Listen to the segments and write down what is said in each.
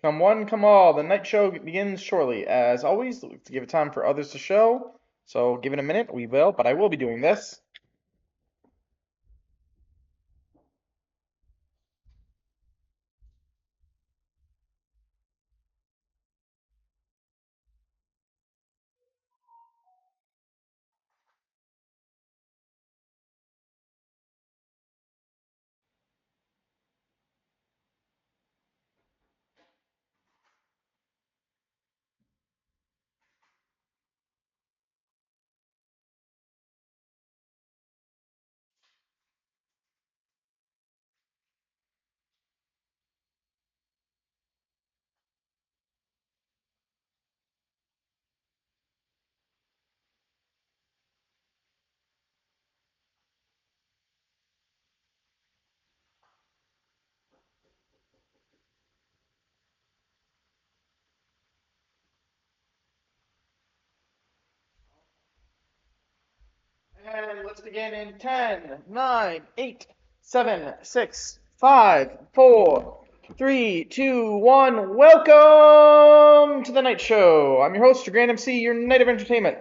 Come one, come all. The night show begins shortly. As always, to give it time for others to show. So give it a minute, we will, but I will be doing this. And let's begin in 10, 9, 8, 7, 6, 5, 4, 3, 2, 1. Welcome to the night show. I'm your host, your Grand MC, your night of entertainment.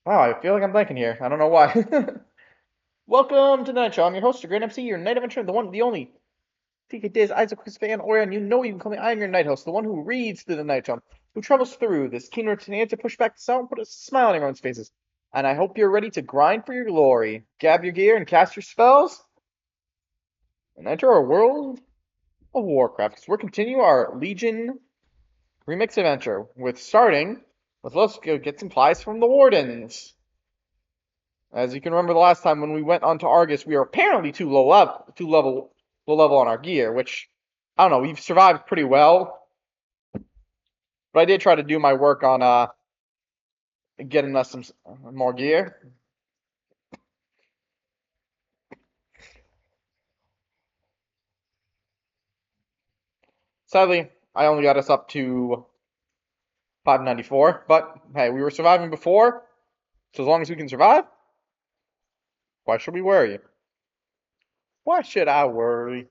Wow, I feel like I'm blanking here. I don't know why. Welcome to the night show. I'm your host, your Grand MC, your night of entertainment, the one, the only. TK Diz, Isaac, Chris Fan, Orion, you know you can call me. I am your night host, the one who reads through the night show, who travels through this keen routine to push back the sound and put a smile on everyone's faces. And I hope you're ready to grind for your glory. Grab your gear and cast your spells, and enter our world of Warcraft. Because we're continuing our Legion remix adventure with starting with let's go get some supplies from the Wardens. As you can remember the last time when we went on to Argus, we were apparently low level on our gear, which I don't know. We've survived pretty well, but I did try to do my work on getting us some more gear. Sadly, I only got us up to 594, but hey, we were surviving before, so as long as we can survive, why should we worry? Why should I worry?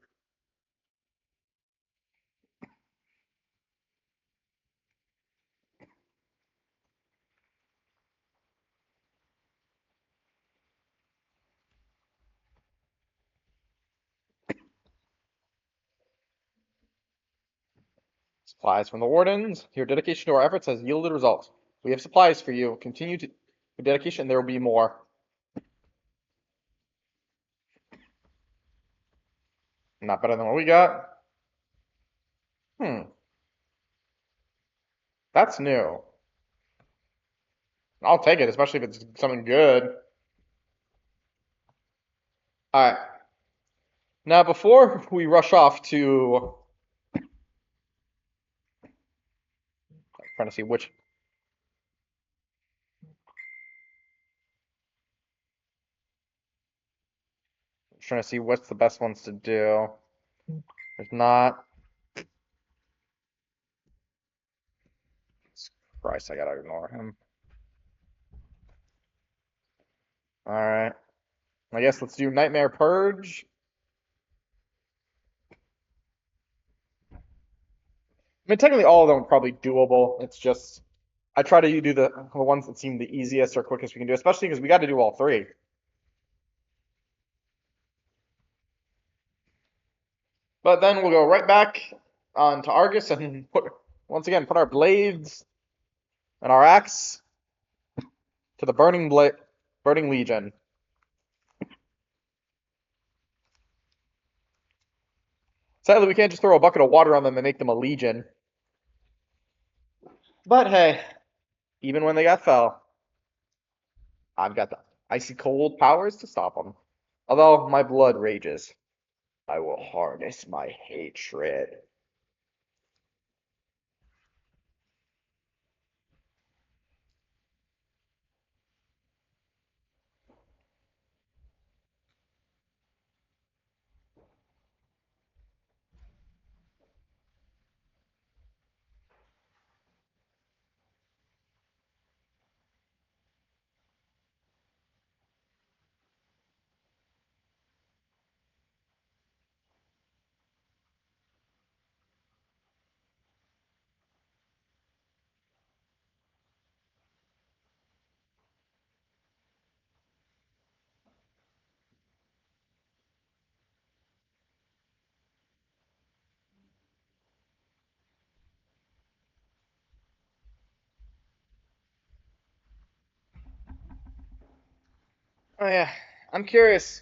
Supplies from the Wardens. Your dedication to our efforts has yielded results. We have supplies for you. Continue to with dedication, there will be more. Not better than what we got. Hmm, that's new. I'll take it, especially if it's something good. Alright. Now, before we rush off to... I'm trying to see which... I'm trying to see what's the best ones to do. There's not... Christ, I gotta ignore him. Alright. I guess let's do Nightmare Purge. I mean, technically all of them are probably doable. It's just... I try to do the ones that seem the easiest or quickest we can do, especially because we got to do all three. But then we'll go right back on to Argus and once again put our blades and our axe to the burning legion. Sadly, we can't just throw a bucket of water on them and make them a legion. But hey, even when they got fell, I've got the icy cold powers to stop them. Although my blood rages, I will harness my hatred. Oh yeah, I'm curious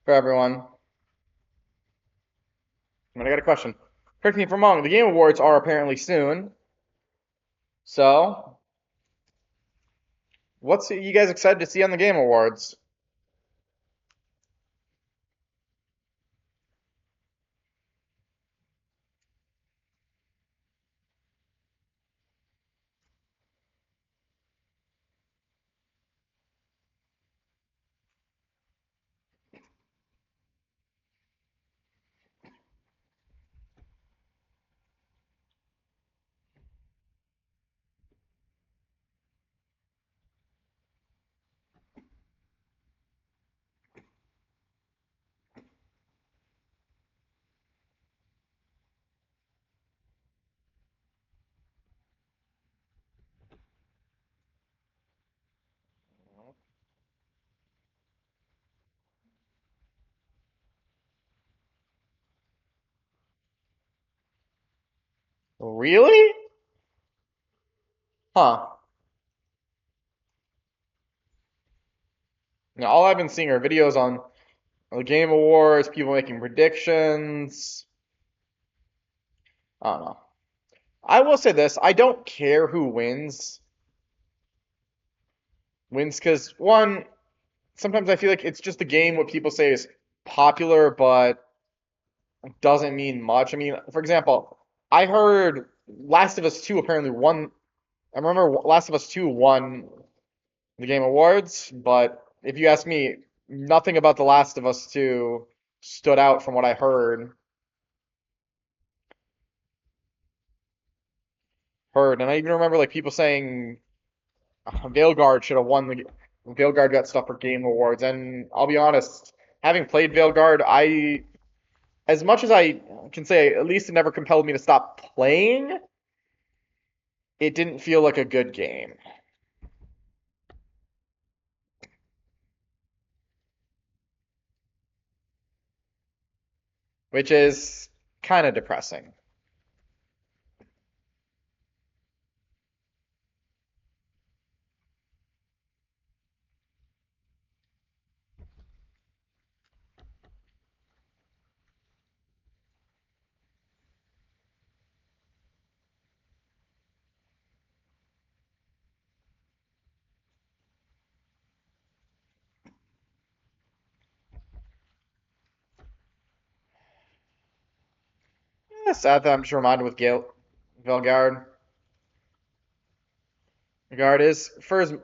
for everyone. I got a question. Correct me if I'm wrong. The Game Awards are apparently soon. So, what's you guys excited to see on the Game Awards? Really? Huh. Now, all I've been seeing are videos on the Game Awards, people making predictions. I don't know. I will say this: I don't care who wins because one, sometimes I feel like it's just a game what people say is popular, but doesn't mean much. I mean, for example, I heard Last of Us 2 apparently won. I remember Last of Us 2 won the Game Awards, but if you ask me, nothing about The Last of Us 2 stood out from what I heard. And I even remember like people saying Veilguard should have won the. Veilguard got stuff for Game Awards, and I'll be honest, having played Veilguard, as much as I can say, at least it never compelled me to stop playing. It didn't feel like a good game, which is kind of depressing. Yeah, sad that I'm just reminded with Gale, Veilguard. Veilguard is for as,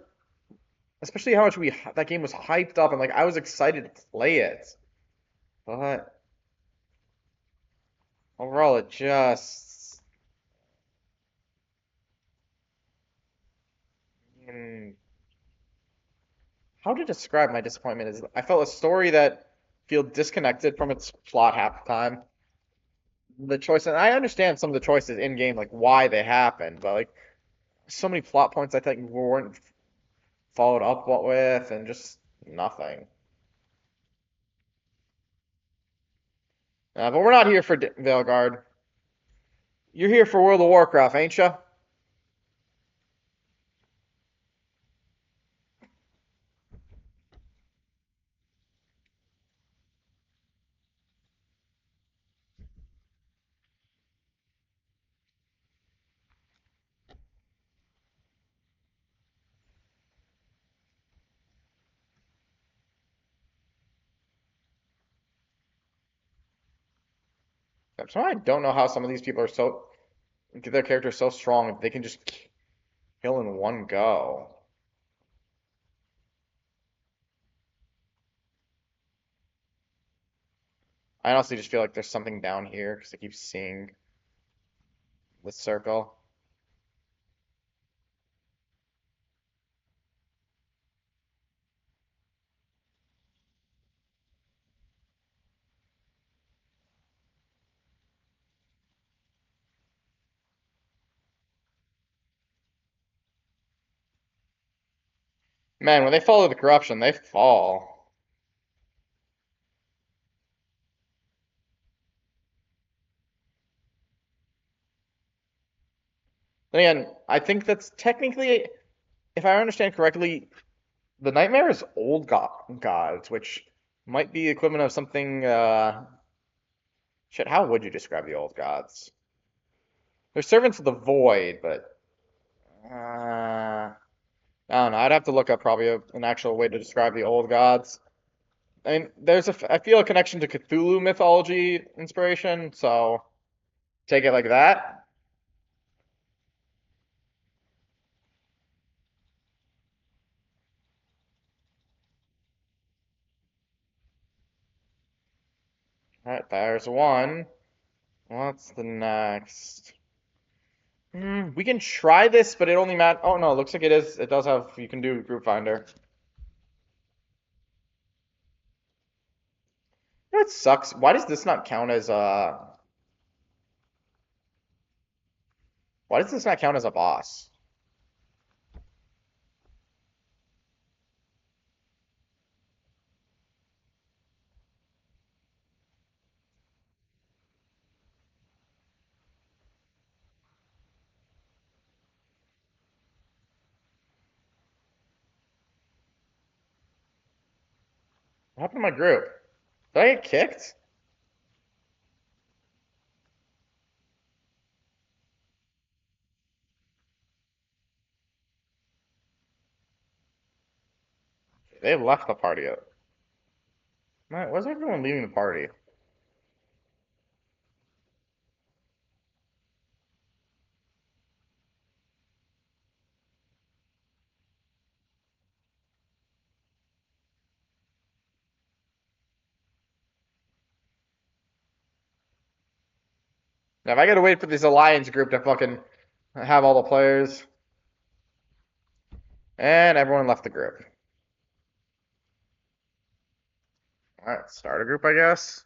especially how much we that game was hyped up and like I was excited to play it, but overall it just mm, how to describe my disappointment is I felt a story that feel disconnected from its plot half the time. The choice, and I understand some of the choices in game, like why they happened, but like so many plot points I think weren't followed up with, and just nothing. But we're not here for Veilguard. You're here for World of Warcraft, ain't you? That's why I don't know how some of these people are so get their characters so strong they can just kill in one go. I honestly just feel like there's something down here because I keep seeing this circle. Man, when they follow the corruption, they fall. Then again, I think that's technically, if I understand correctly, The nightmare is old gods, which might be equivalent of something. Shit, how would you describe the old gods? They're servants of the void, but I don't know. I'd have to look up probably an actual way to describe the old gods. I mean, I feel a connection to Cthulhu mythology inspiration, so take it like that. All right, there's one. What's the next? We can try this, but it only matters. Oh no, it looks like it is. It does have. You can do group finder. You know, it sucks. Why does this not count as Why does this not count as a boss? What happened to my group? Did I get kicked? They left the party. Why's everyone leaving the party? Now, if I gotta wait for this alliance group to fucking have all the players, and everyone left the group. All right, start a group, I guess.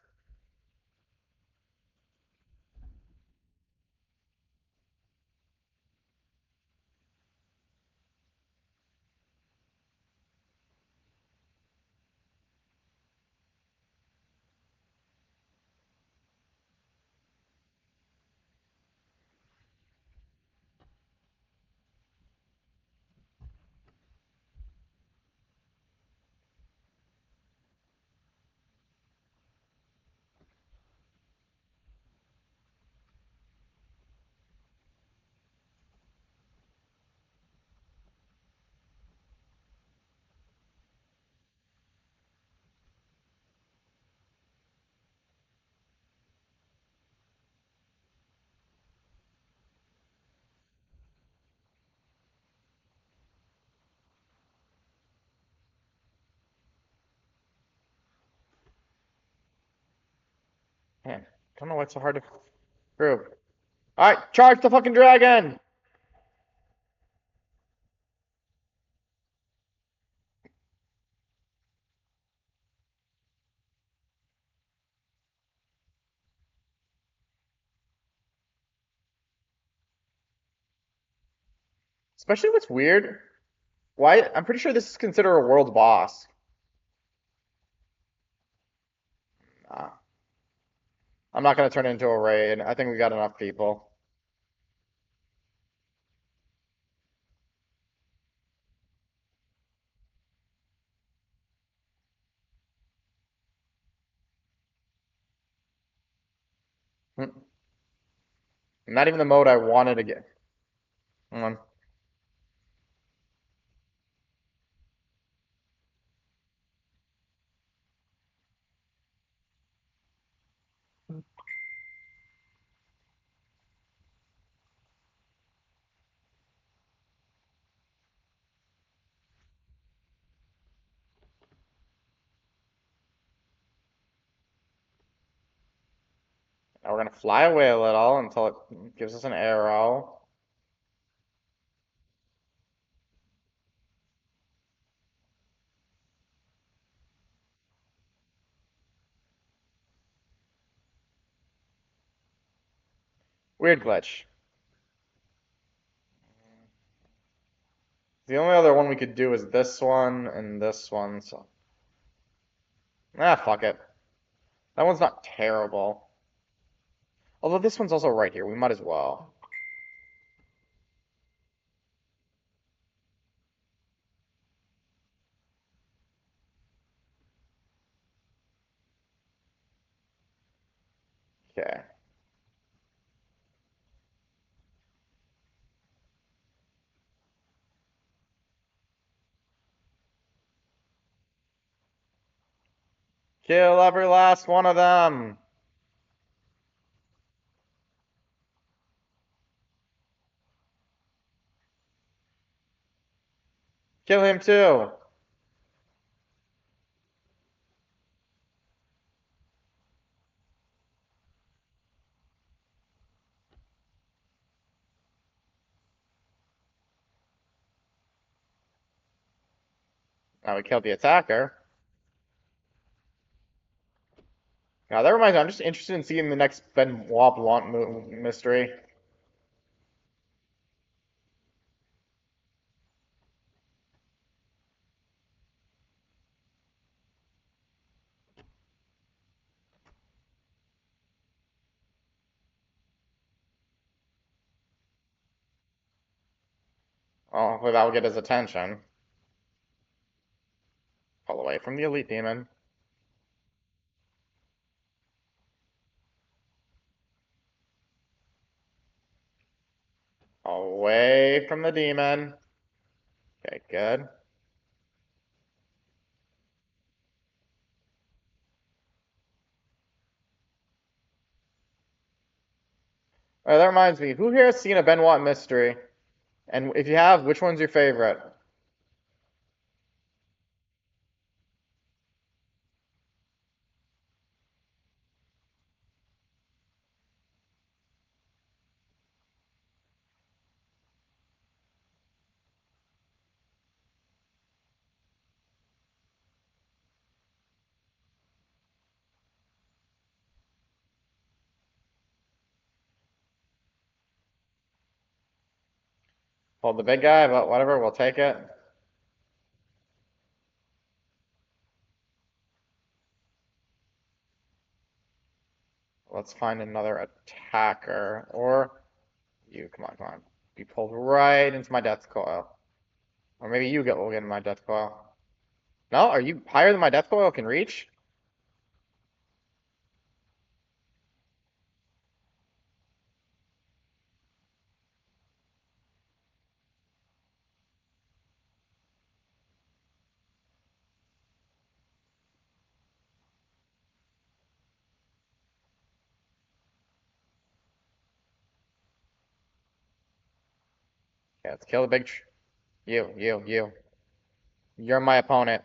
Man, don't know why it's so hard to group. All right, charge the fucking dragon! Especially what's weird. Why? I'm pretty sure this is considered a world boss. Nah, I'm not gonna turn it into a raid. I think we got enough people. Hmm. Not even the mode I wanted to get. Hang on. Now we're gonna fly away a little until it gives us an arrow. Weird glitch. The only other one we could do is this one and this one, so. Fuck it. That one's not terrible. Although this one's also right here, we might as well. Kill every last one of them. Kill him too. Now we killed the attacker. Now that reminds me, I'm just interested in seeing the next Benoit Blanc mystery. Oh, hopefully that will get his attention. Pull away from the elite demon. Away from the demon. Okay, good. That reminds me, who here has seen a Benoit mystery? And if you have, which one's your favorite? Hold the big guy, but whatever, we'll take it. Let's find another attacker. Or you, come on, come on. Be pulled right into my death coil. Or maybe will get in my death coil. No? Are you higher than my death coil can reach? Yeah, let's kill the big... You. You're my opponent.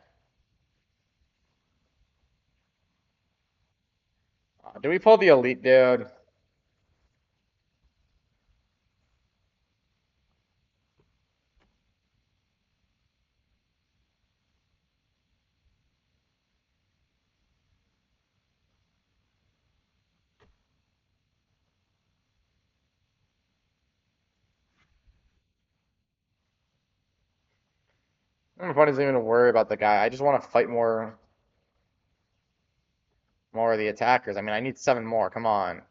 Do we pull the elite dude? I'm not even worry about the guy. I just want to fight more of the attackers. I mean, I need 7 more. Come on.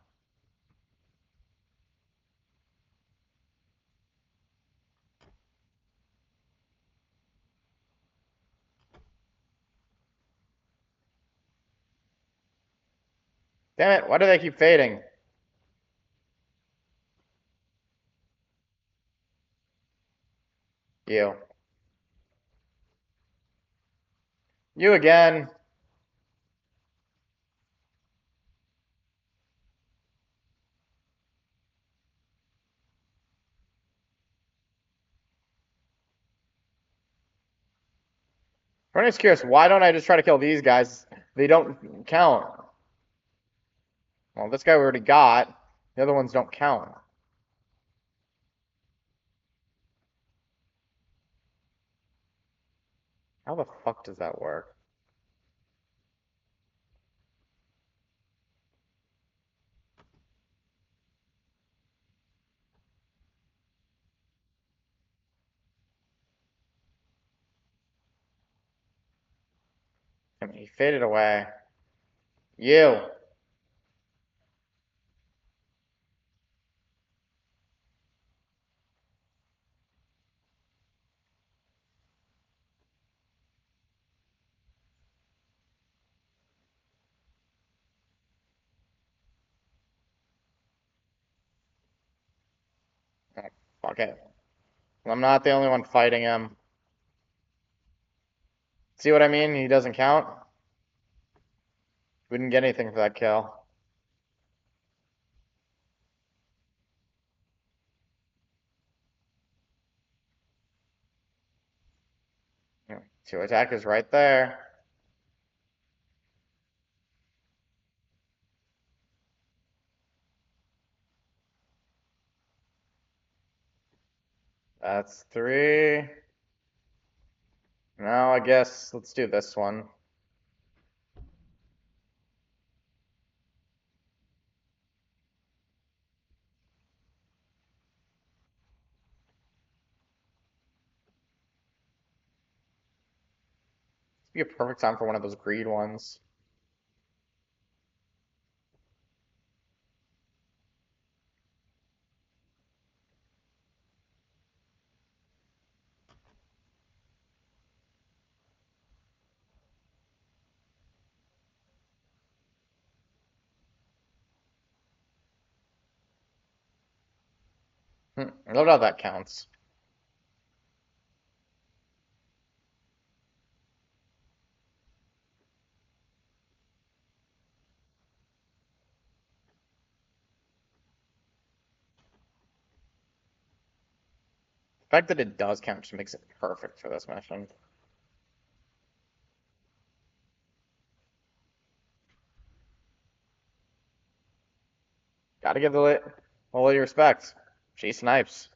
Damn it, why do they keep fading? You. You again. I'm just curious, why don't I just try to kill these guys? They don't count. Well, this guy we already got. The other ones don't count. How the fuck does that work? I mean, he faded away. You. Oh, fuck it. I'm not the only one fighting him. See what I mean? He doesn't count. We didn't get anything for that kill. Yeah, 2 attackers right there. That's 3. Now I guess let's do this one. Be a perfect time for one of those greed ones. I love how that counts. The fact that it does count just makes it perfect for this mission. Gotta give the lady respect. She snipes.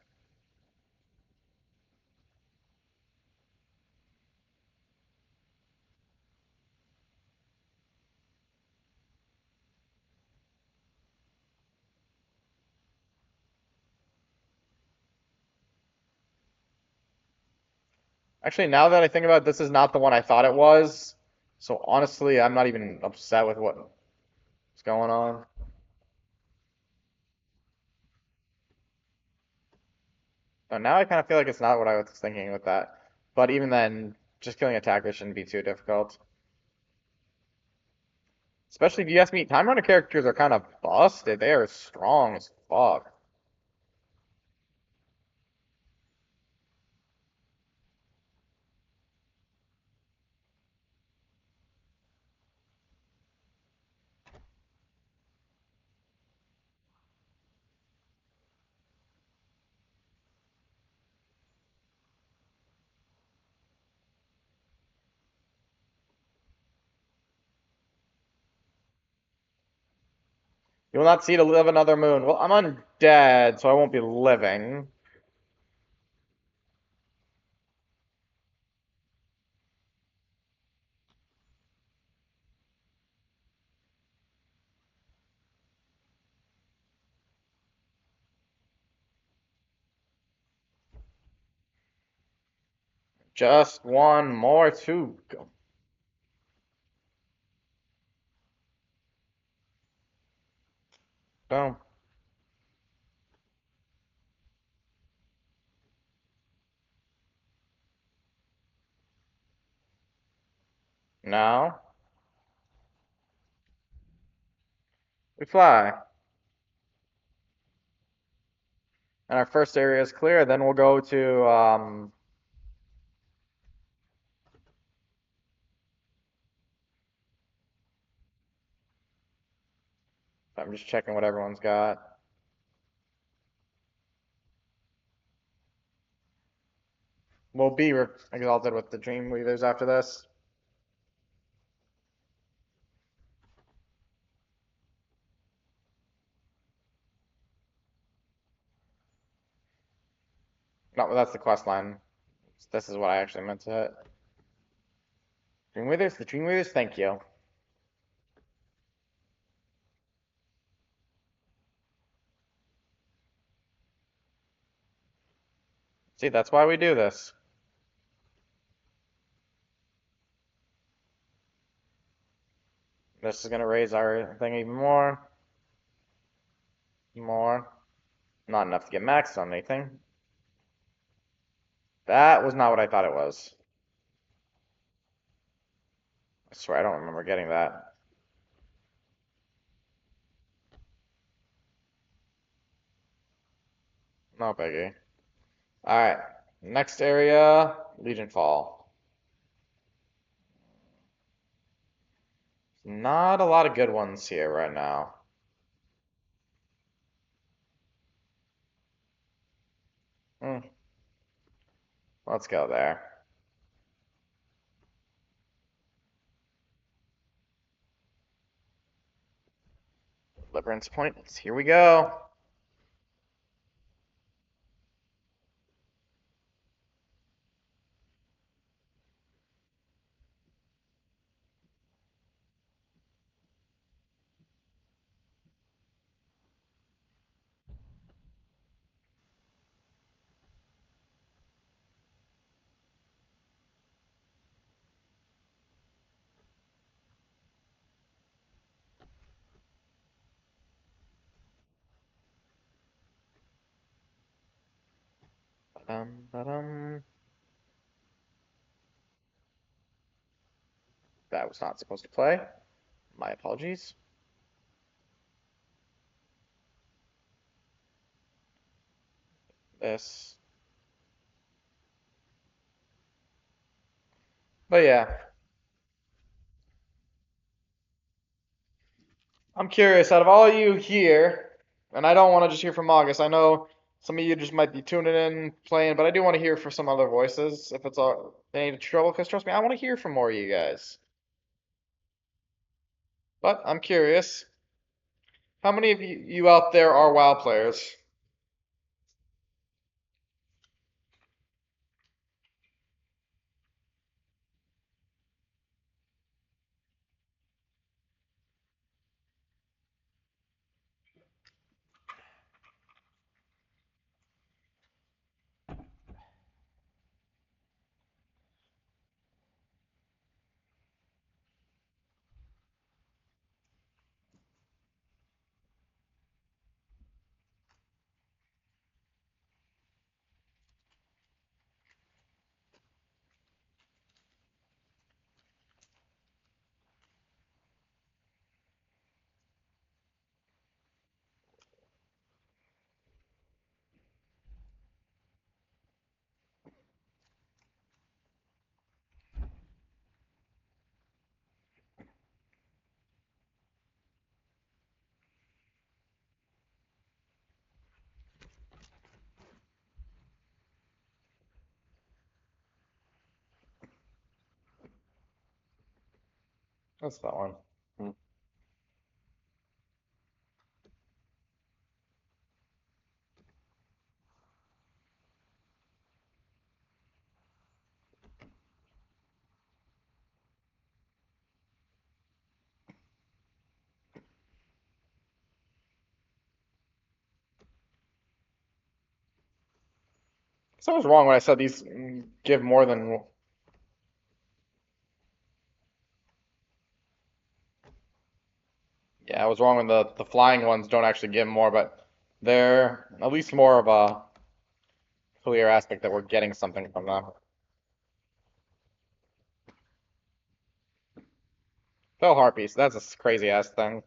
Actually, now that I think about it, this is not the one I thought it was. So honestly, I'm not even upset with what's going on. But now I kind of feel like it's not what I was thinking with that. But even then, just killing attackers shouldn't be too difficult. Especially if you ask me, Time Runner characters are kind of busted. They are strong as fuck. You will not see to live another moon. Well, I'm undead, so I won't be living. Just one more to go. Boom. Now we fly. And our first area is clear. Then we'll go to I'm just checking what everyone's got. We'll be exalted with the Dream Weavers after this. No, that's the quest line. This is what I actually meant to hit. Dream Weavers, the Dream Weavers, thank you. See, that's why we do this. This is gonna raise our thing even more. More. Not enough to get maxed on anything. That was not what I thought it was. I swear I don't remember getting that. No biggie. Alright. Next area, Legion Fall. Not a lot of good ones here right now. Hmm, let's go there. Deliverance points. Here we go. Ba-dum. That was not supposed to play. My apologies. This. But yeah, I'm curious, out of all you here, and I don't want to just hear from August. I know some of you just might be tuning in, playing, but I do want to hear for some other voices if it's all any trouble, because trust me, I want to hear from more of you guys. But I'm curious, how many of you out there are WoW players? That's that one. Hmm. So I was wrong when I said these give more than. Yeah, I was wrong when the flying ones don't actually give more, but they're at least more of a clear aspect that we're getting something from them. Fell harpies, that's a crazy ass thing.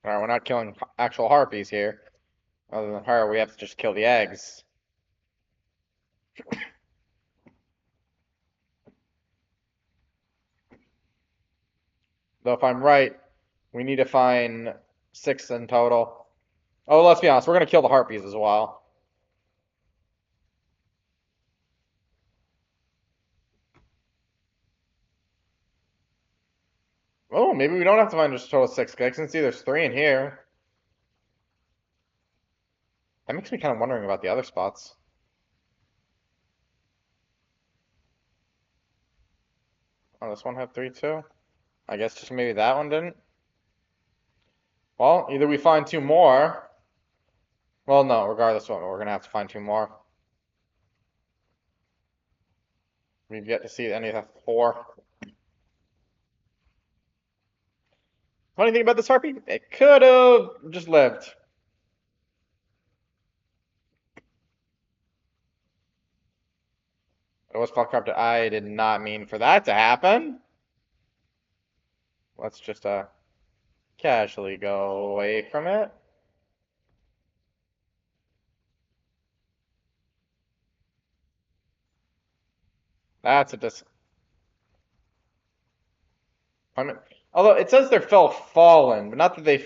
Alright, we're not killing actual harpies here. Other than her, we have to just kill the eggs. Though if I'm right, we need to find 6 in total. Oh, let's be honest, we're gonna kill the harpies as well. Oh, maybe we don't have to find just a total of 6, 'cause I can see there's 3 in here. That makes me kind of wondering about the other spots. Oh, this one had 3 too? I guess just maybe that one didn't? Well, either we find 2 more. Well, no, regardless of what, we're gonna have to find 2 more. We've yet to see any of the 4. Funny thing about this harpy, it could have just lived. It was spellcraft. I did not mean for that to happen. Let's just casually go away from it. That's a disappointment. Although it says they're fell fallen, but not that they.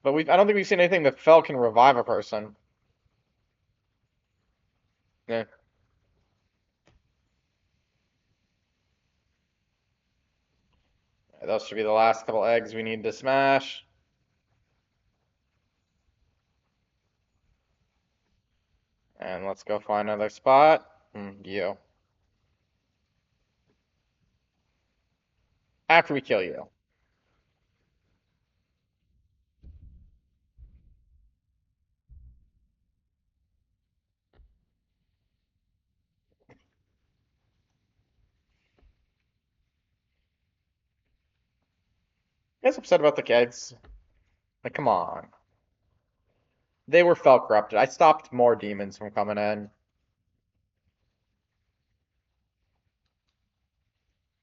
But I don't think we've seen anything that fell can revive a person. Yeah, those should be the last couple eggs we need to smash. And let's go find another spot. You. After we kill you. You guys upset about the eggs? Like, come on. They were fell corrupted. I stopped more demons from coming in.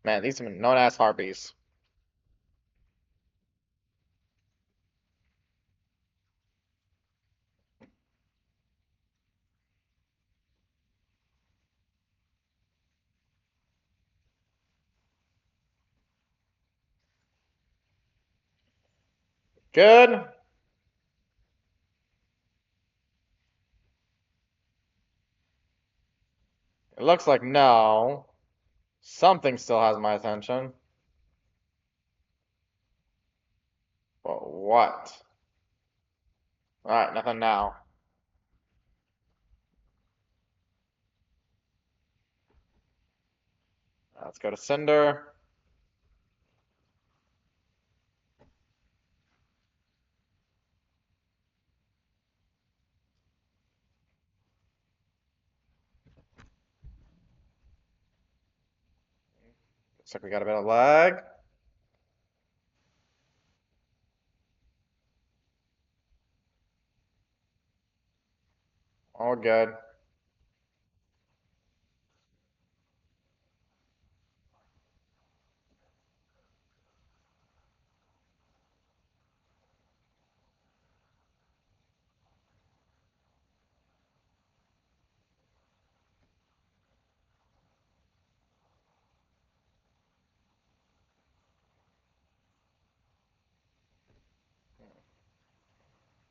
Man, these are known as harpies. Good. It looks like no. Something still has my attention. But what? Alright, nothing now. Let's go to Cinder. Looks like we got a bit of lag. All good.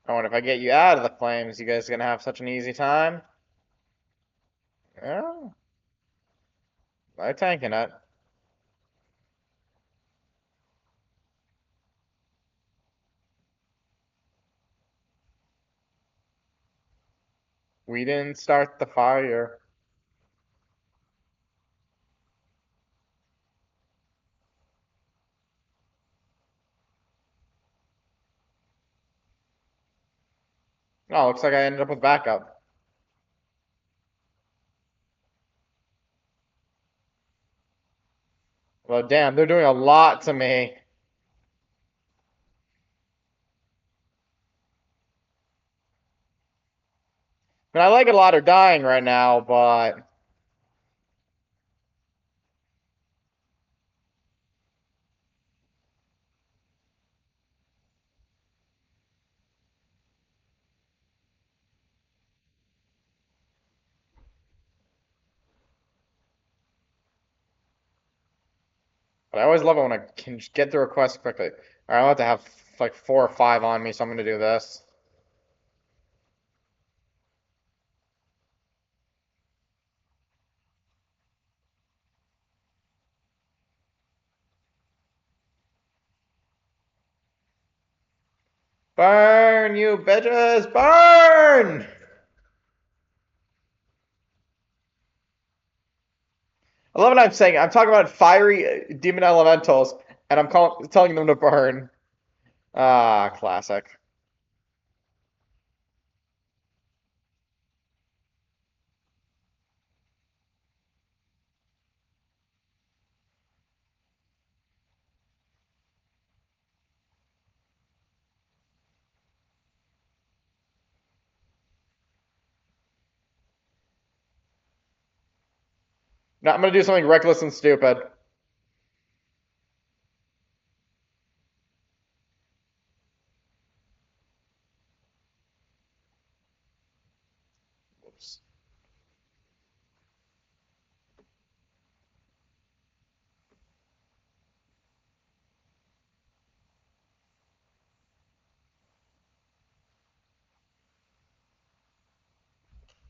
I wonder if I get you out of the flames, you guys gonna have such an easy time? Yeah, I'm tanking it. We didn't start the fire. Oh, looks like I ended up with backup. Well, damn, they're doing a lot to me. I mean, I like a lot are dying right now, but I always love it when I can just get through a quest quickly. Alright, I'm about to have like 4 or 5 on me, so I'm gonna do this. Burn, you bitches! Burn! I love what I'm saying. I'm talking about fiery demon elementals, and I'm telling them to burn. Ah, classic. Now I'm gonna do something reckless and stupid. Oops.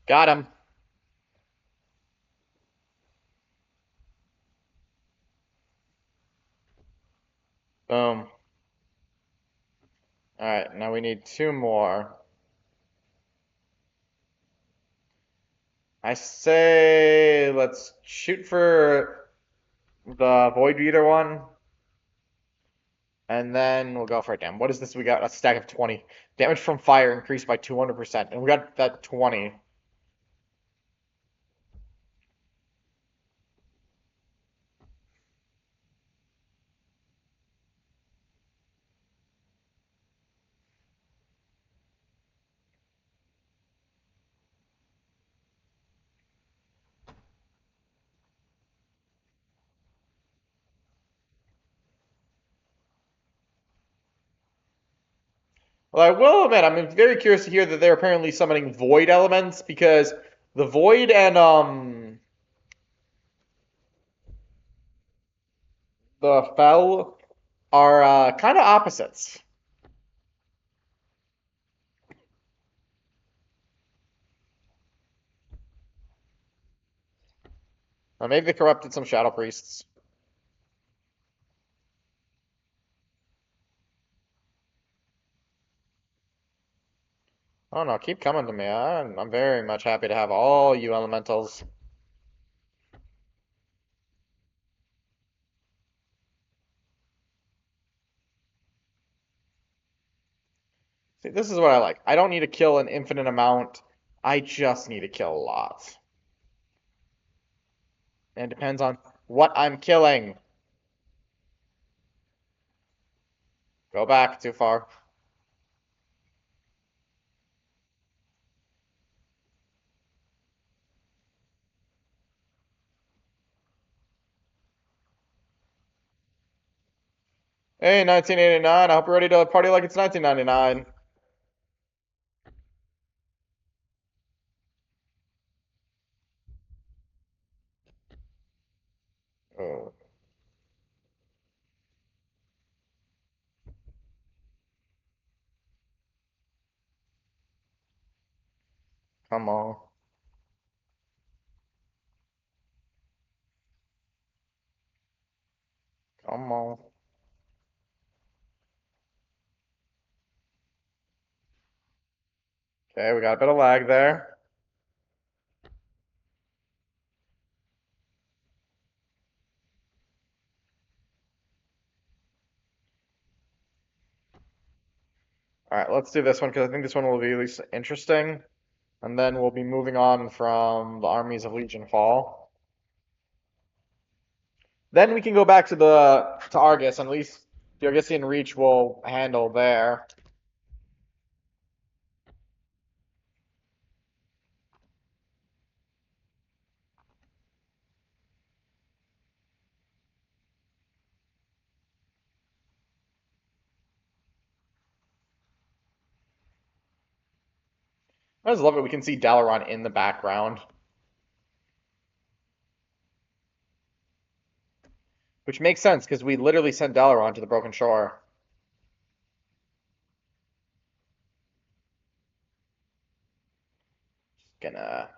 Got him. Boom. Alright, now we need two more. I say let's shoot for the Void Eater one, and then we'll go for it. Damn, what is this? We got a stack of 20. Damage from fire increased by 200%, and we got that 20. Well, I will admit, I'm very curious to hear that they're apparently summoning Void elements because the Void and the Fel are kind of opposites. Maybe they corrupted some Shadow Priests. I don't know. Keep coming to me. I'm very much happy to have all you elementals. See, this is what I like. I don't need to kill an infinite amount. I just need to kill a lot. And it depends on what I'm killing. Go back too far. Hey, 1989. I hope you're ready to party like it's 1999. Oh, come on. Come on. Okay, we got a bit of lag there. All right, let's do this one because I think this one will be at least interesting. And then we'll be moving on from the armies of Legion Fall. Then we can go back to the to Argus, and at least the Argosian Reach will handle there. I just love it. We can see Dalaran in the background, which makes sense because we literally sent Dalaran to the Broken Shore. Gonna.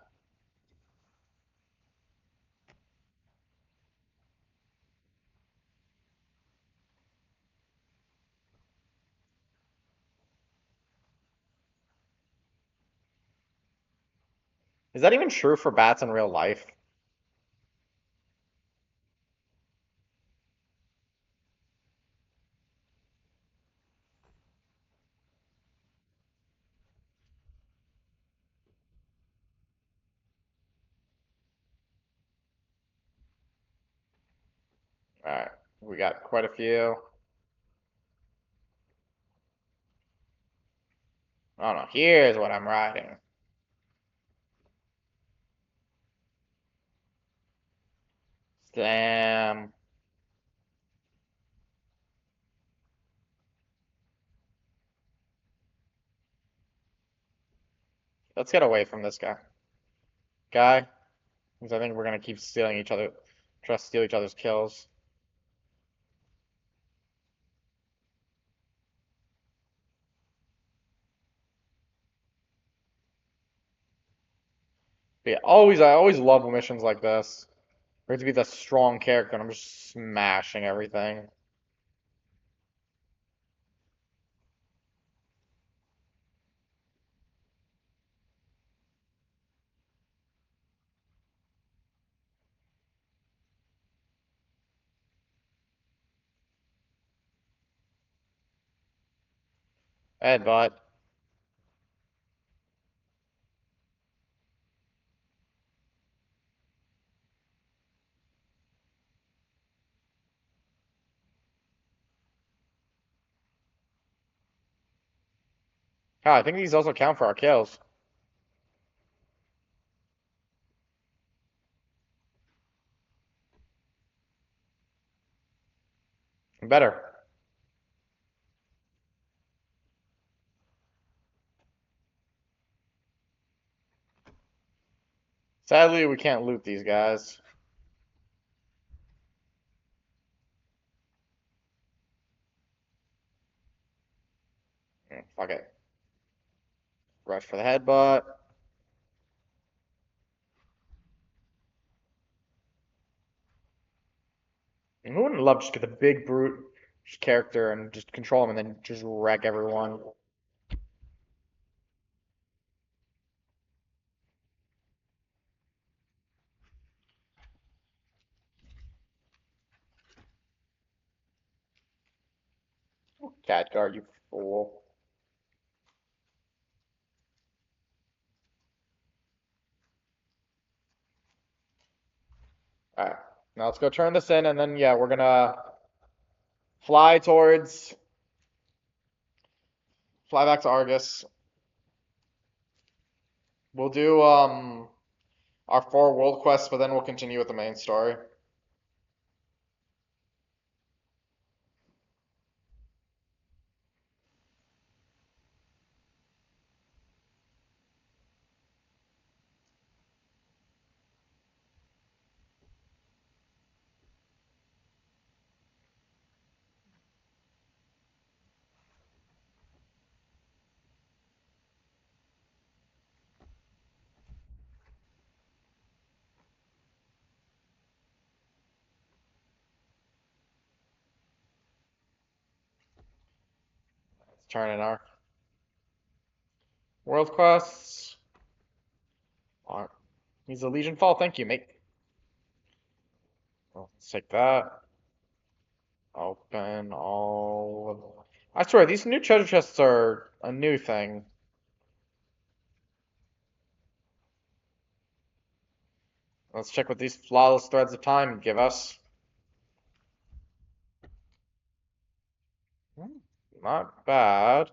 Is that even true for bats in real life? All right, we got quite a few. I don't know. Here's what I'm riding. Slam. Let's get away from this guy. guy. Because I think we're gonna keep stealing each other, try to steal each other's kills. But yeah, I always love missions like this. We have to be the strong character, and I'm just smashing everything. Headbutt. Oh, I think these also count for our kills. Better. Sadly, we can't loot these guys. Fuck it. Rush for the headbutt. And who wouldn't love just get the big brute character and just control him and then just wreck everyone? Cat guard, you fool. Alright. Now let's go turn this in and then yeah, we're gonna fly towards fly back to Argus. We'll do our 4 world quests, but then we'll continue with the main story. Let's turn in our world quests. Alright. He's a Legion Fall, thank you, mate. Well, let's take that. Open all. I swear, these new treasure chests are a new thing. Let's check what these flawless threads of time give us. Not bad.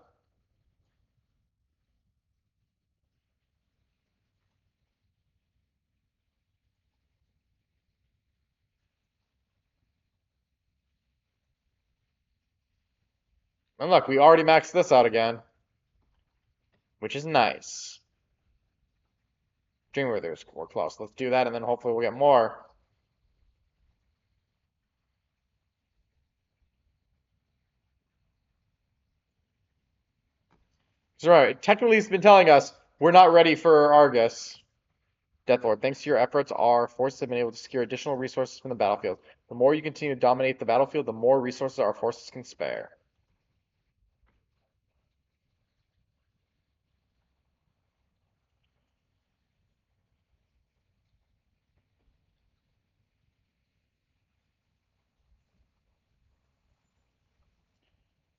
And look, we already maxed this out again, which is nice. Dreamweavers, we're close. Let's do that, and then hopefully we'll get more. That's right. Technically, it's been telling us we're not ready for Argus. Deathlord, thanks to your efforts, our forces have been able to secure additional resources from the battlefield. The more you continue to dominate the battlefield, the more resources our forces can spare.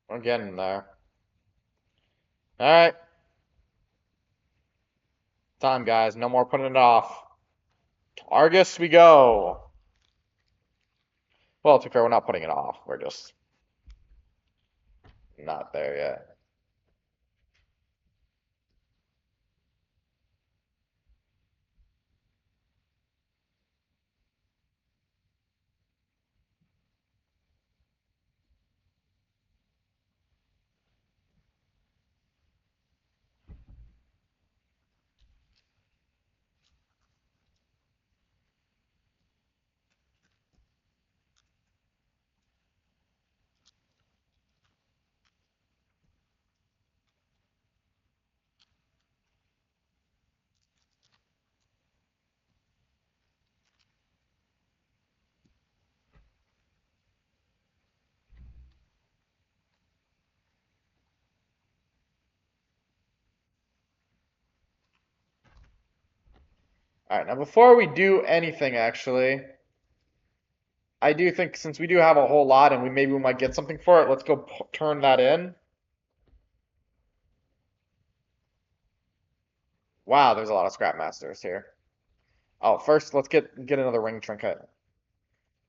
We're getting there. Alright. Time, guys. No more putting it off. Argus we go. Well, to be fair, we're not putting it off. We're just not there yet. All right, now before we do anything, actually, I do think since we do have a whole lot and we might get something for it, let's go turn that in. Wow, there's a lot of scrap masters here. Oh, first let's get another ring trinket.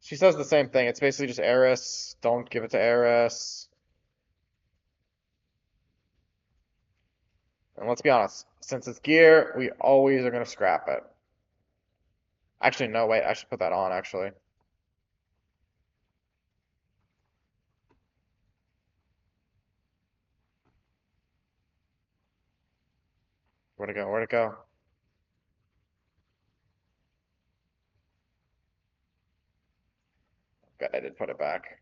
She says the same thing. It's basically just Eris. Don't give it to Eris. And let's be honest, since it's gear, we always are gonna scrap it. Actually, no, wait, I should put that on, actually. Where'd it go? Where'd it go? Good, I did put it back.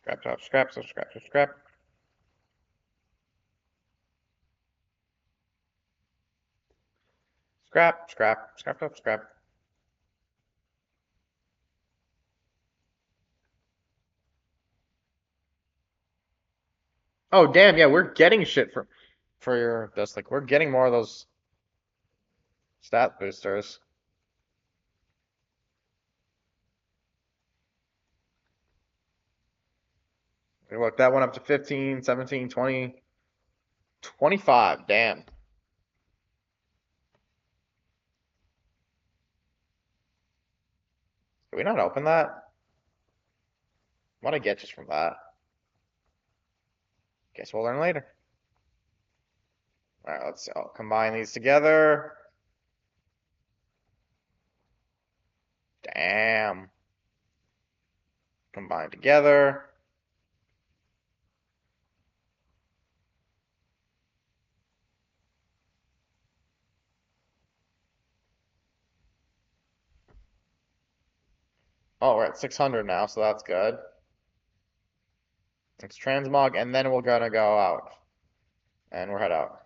Scrap, scrap, scrap, scrap, scrap, scrap. Scrap, scrap, scrap, scrap, scrap. Oh, damn, yeah, we're getting shit for your this. Like, we're getting more of those stat boosters. Look, that went up to 15, 17, 20, 25. Damn. Did we not open that? What I get just from that? Guess we'll learn later. All right, let's combine these together. Damn. Combine together. Oh, we're at 600 now, so that's good. It's transmog, and then we're gonna go out. And we're head out.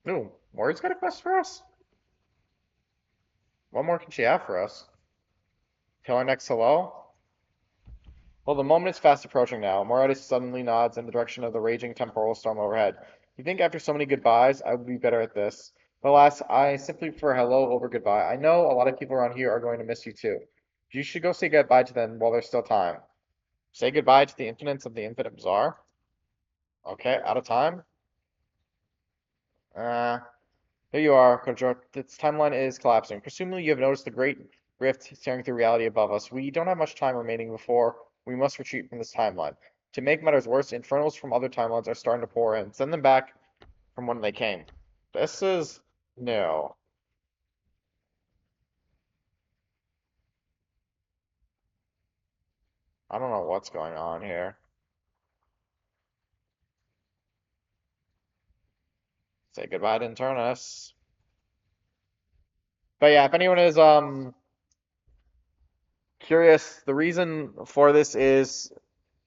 Ooh, Ward's got a quest for us? What more can she have for us? Kill our next hello? Well, the moment is fast approaching now. Moradis suddenly nods in the direction of the raging temporal storm overhead. You think after so many goodbyes, I would be better at this. But alas, I simply prefer hello over goodbye. I know a lot of people around here are going to miss you too. You should go say goodbye to them while there's still time. Say goodbye to the infinites of the infinite bazaar. Okay, out of time. Uh, Here you are, Kojo. This timeline is collapsing. Presumably you have noticed the great rift tearing through reality above us. We don't have much time remaining before we must retreat from this timeline. To make matters worse, infernals from other timelines are starting to pour in. Send them back from when they came. This is new. I don't know what's going on here. Say goodbye to Internus. But yeah, if anyone is curious, the reason for this is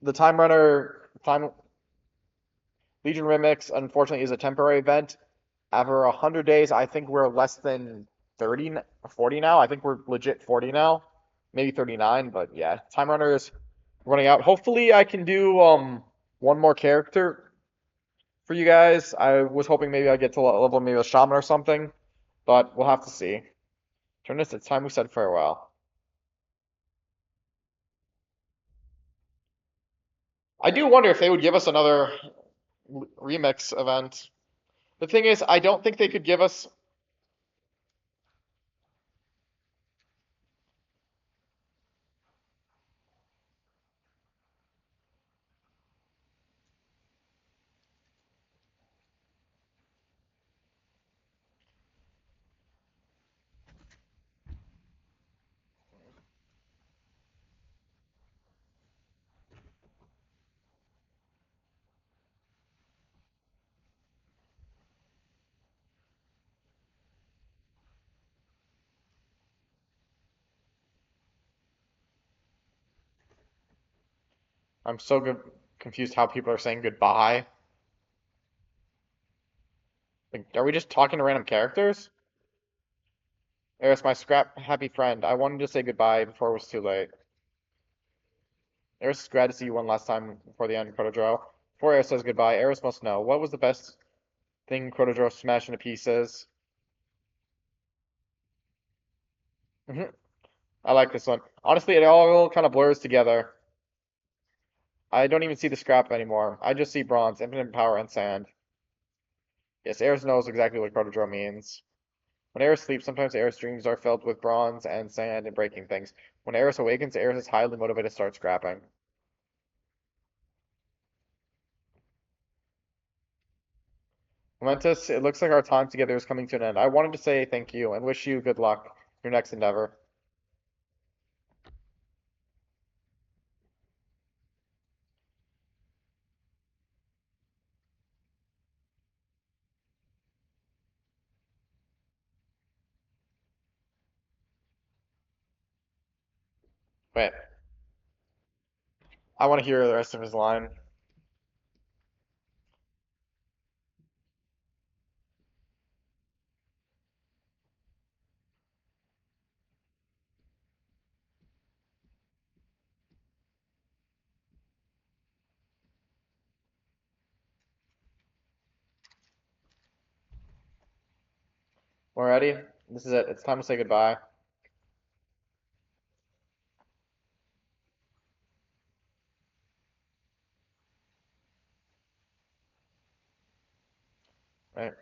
the Time Runner Time Legion Remix, unfortunately, is a temporary event. After 100 days, I think we're less than 30, 40 now. I think we're legit 40 now. Maybe 39, but yeah. Time Runner is running out. Hopefully I can do one more character for you guys. I was hoping maybe I'd get to level maybe a shaman or something, but we'll have to see. Turn this, it's time we said farewell. I do wonder if they would give us another remix event. The thing is, I don't think they could give us. I'm so confused how people are saying goodbye. Like, are we just talking to random characters? Eris, my scrap happy friend. I wanted to say goodbye before it was too late. Eris is glad to see you one last time before the end, Crotodro. Before Eris says goodbye, Eris must know. What was the best thing Crotodro smashed into pieces? I like this one. Honestly, it all kind of blurs together. I don't even see the scrap anymore. I just see bronze, infinite power, and sand. Yes, Eris knows exactly what Crotodro means. When Eris sleeps, sometimes Eris' dreams are filled with bronze and sand and breaking things. When Eris awakens, Eris is highly motivated to start scrapping. Momentous, it looks like our time together is coming to an end. I wanted to say thank you and wish you good luck in your next endeavor. Wait, I want to hear the rest of his line. We're ready? This is it. It's time to say goodbye. Right?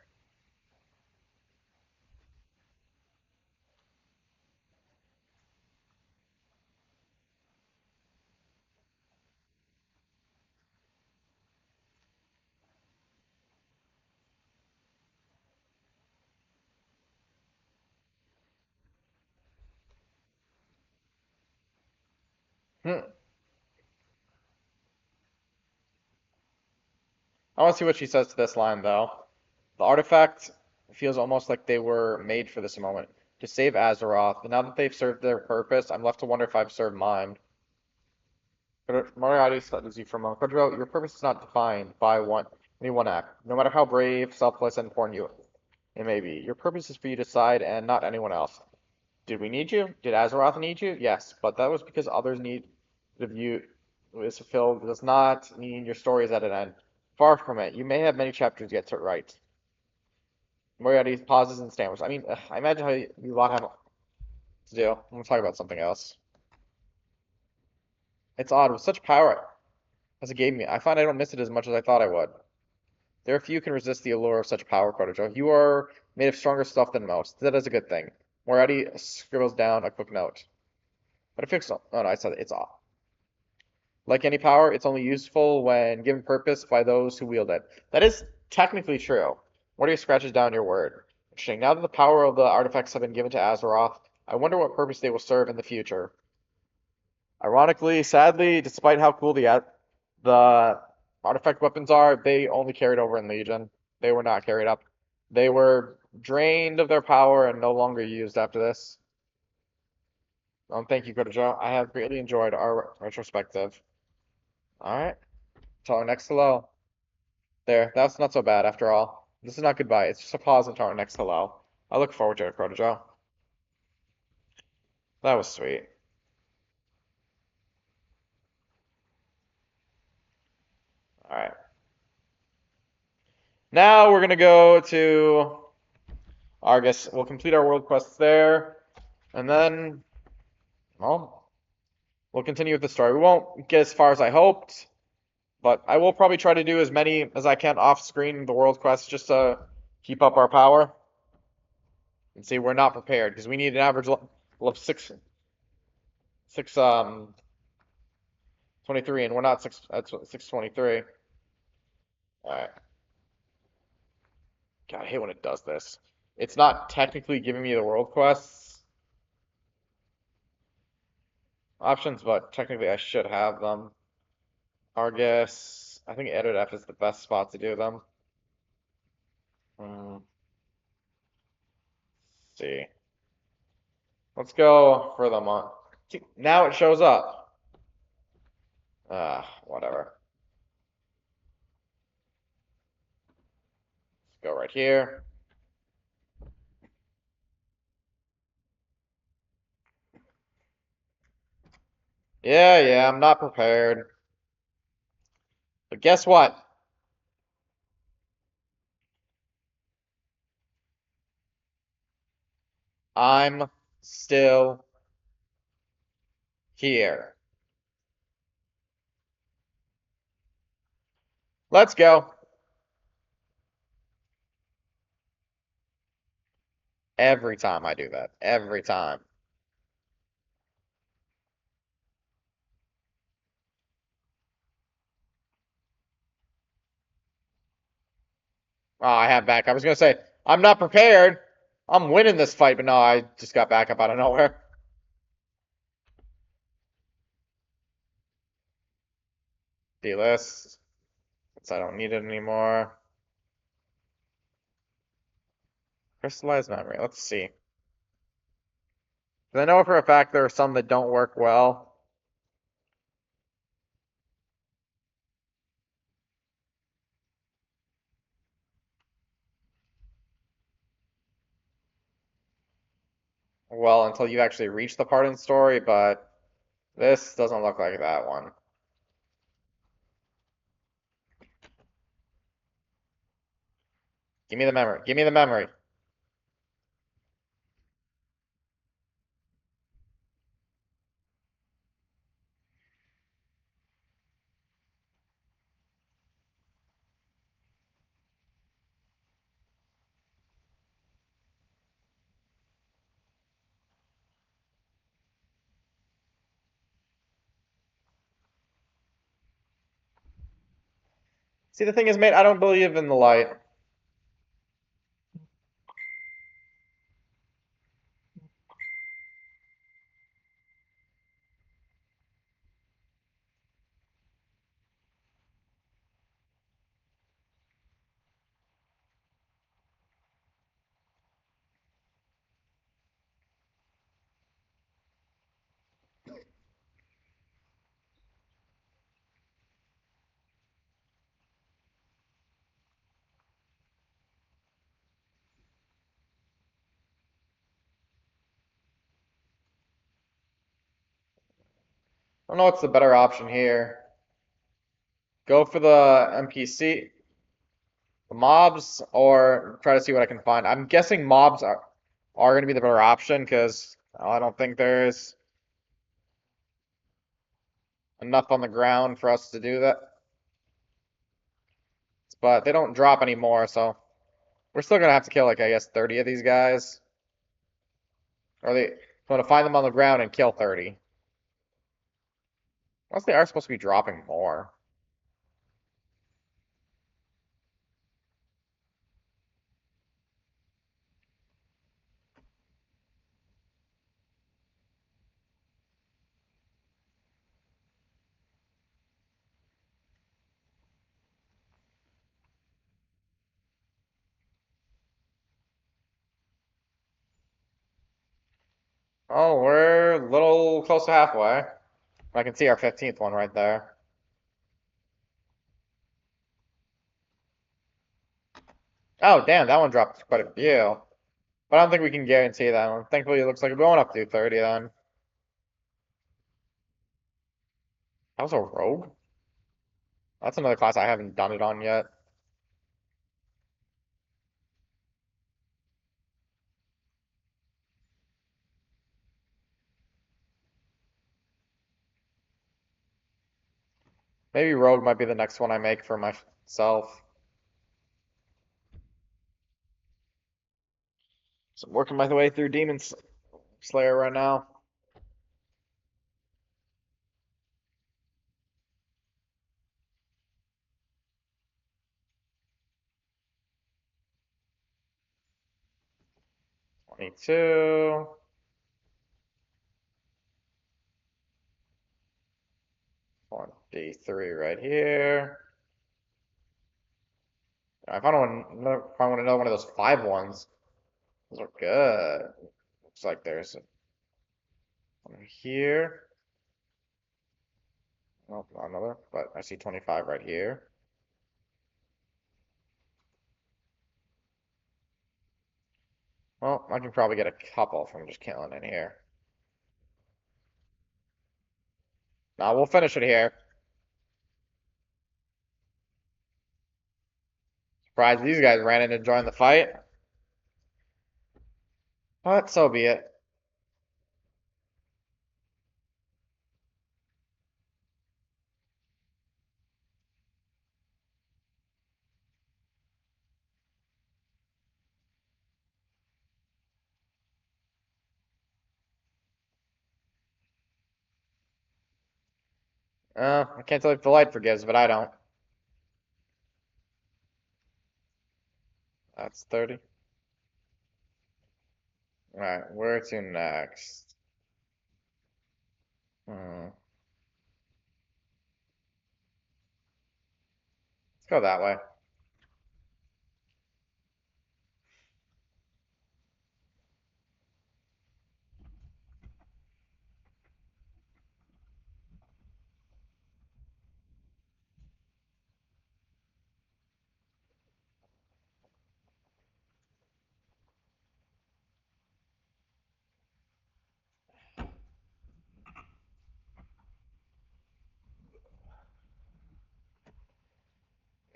Hmm. I want to see what she says to this line, though. The artifact feels almost like they were made for this moment, to save Azeroth, but now that they've served their purpose, I'm left to wonder if I've served mine. Moriarty studies you for a moment. Quadro, your purpose is not defined by any one act, no matter how brave, selfless, and important it may be. Your purpose is for you to decide and not anyone else. Did we need you? Did Azeroth need you? Yes, but that was because others need of you is fulfilled does not mean your story is at an end. Far from it. You may have many chapters yet to write. Moriarty pauses and stammers. I mean, I imagine how you lot have to do. I'm gonna talk about something else. It's odd, with such power as it gave me, I find I don't miss it as much as I thought I would. There are few who can resist the allure of such power, Protojo. You are made of stronger stuff than most. That is a good thing. Moriarty scribbles down a quick note. But it fixed it. Oh no, I said it. It's off. Like any power, it's only useful when given purpose by those who wield it. That is technically true. Moriarty scratches down your word. Interesting. Now that the power of the artifacts have been given to Azeroth, I wonder what purpose they will serve in the future. Ironically, sadly, despite how cool the artifact weapons are, they only carried over in Legion. They were not carried up. They were drained of their power and no longer used after this. Thank you, Kodojo. I have greatly enjoyed our retrospective. All right, till our next hello. There, that's not so bad after all. This is not goodbye. It's just a pause until our next hello. I look forward to it, Kodojo. That was sweet. All right. Now we're gonna go to Argus. We'll complete our world quests there, and then, well, we'll continue with the story. We won't get as far as I hoped, but I will probably try to do as many as I can off screen the world quests just to keep up our power. And see, we're not prepared because we need an average level of 23, and we're not 623. All right. God, I hate when it does this. It's not technically giving me the world quests options, but technically I should have them. Argus, I think Edit F is the best spot to do them. Hmm, see. Let's go for them on. See, now it shows up. Whatever. Go right here. Yeah, I'm not prepared. But guess what? I'm still here. Let's go. Every time I do that. Every time. Oh, I have back. I was gonna say, I'm not prepared. I'm winning this fight, but no, I just got back up out of nowhere. Delist. Since I don't need it anymore. Crystallized memory. Let's see. 'Cause I know for a fact there are some that don't work well. Well, until you actually reach the part in the story, but this doesn't look like that one. Give me the memory. Give me the memory. See, the thing is, mate, I don't believe in the light. I don't know what's the better option here. Go for the NPC, the mobs, or try to see what I can find. I'm guessing mobs are going to be the better option because I don't think there's enough on the ground for us to do that. But they don't drop anymore, so we're still gonna have to kill like I guess 30 of these guys. Or they want to find them on the ground and kill 30. Unless they are supposed to be dropping more. Oh, we're a little close to halfway. I can see our 15th one right there. Oh, damn, that one dropped quite a few. But I don't think we can guarantee that one. Thankfully, it looks like we're going up to 30 then. That was a rogue? That's another class I haven't done it on yet. Maybe rogue might be the next one I make for myself. So I'm working my way through Demon Slayer right now. Me 23 right here. I found another one of those 5 ones. Those are good. Looks like there's one here. Nope, not another. But I see 25 right here. Well, I can probably get a couple from just killing in here. Now we'll finish it here. Surprised these guys ran in to join the fight. But so be it. I can't tell if the light forgives, but I don't. That's 30. Alright, where to next? Let's go that way.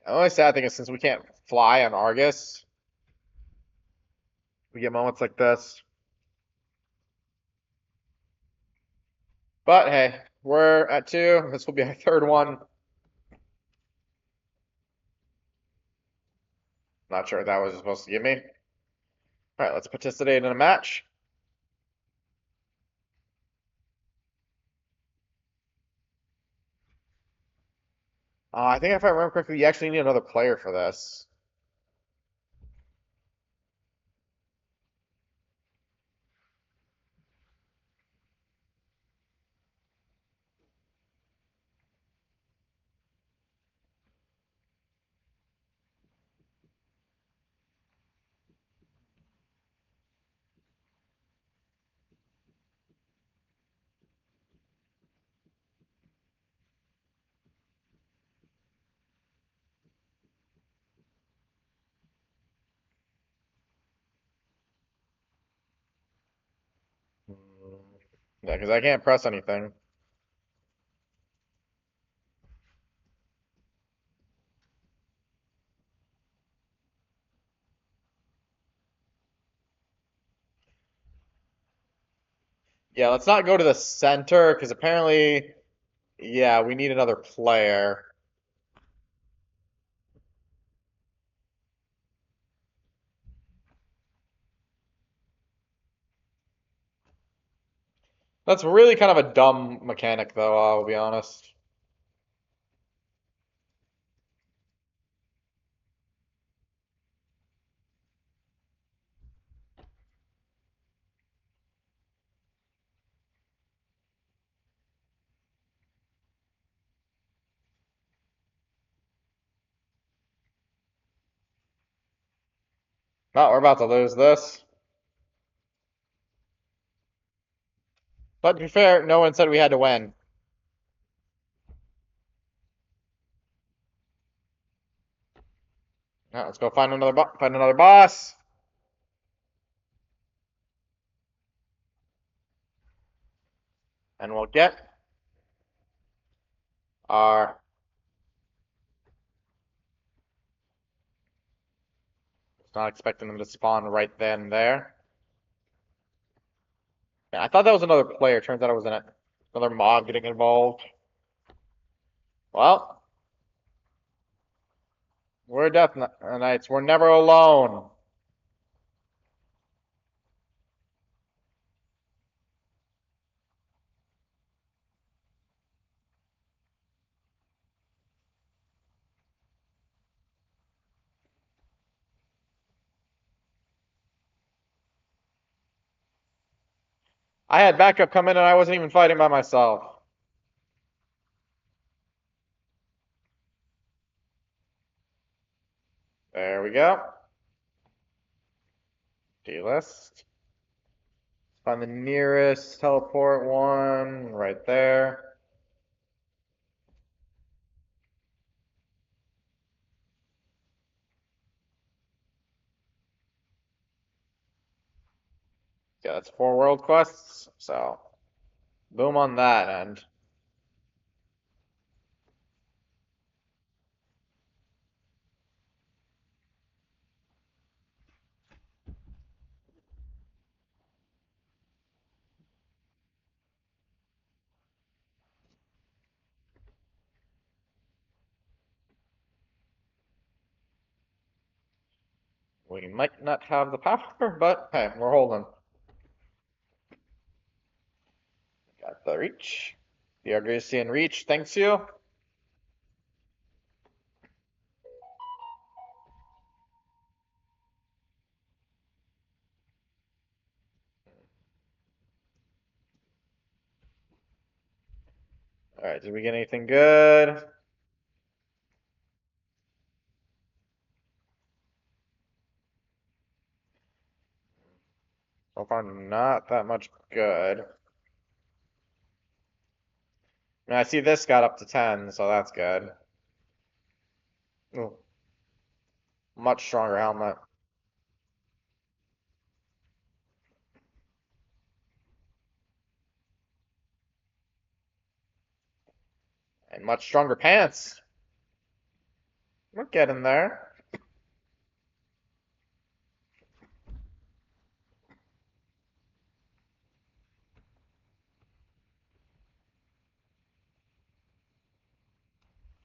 The only sad thing is since we can't fly on Argus, we get moments like this. But hey, we're at 2. This will be our third one. Not sure what that was supposed to give me. Alright, let's participate in a match. I think if I remember correctly, you actually need another player for this. Yeah, because I can't press anything. Yeah, let's not go to the center, because apparently, yeah, we need another player. That's really kind of a dumb mechanic, though, I'll be honest. No, we're about to lose this. But to be fair, no one said we had to win. Now, let's go find another boss. And we'll get our... Not expecting them to spawn right then and there. Yeah, I thought that was another player. Turns out it was another mob getting involved. Well, we're Death Knights. We're never alone. I had backup come in and I wasn't even fighting by myself. There we go. D-list. Find the nearest teleport one right there. Yeah, that's 4 world quests, so boom on that end. We might not have the power, but hey, we're holding. Got the reach. The Argosian reach, thanks you. Alright, did we get anything good? So far, not that much good. I see this got up to 10, so that's good. Ooh, much stronger helmet. And much stronger pants. We're getting there.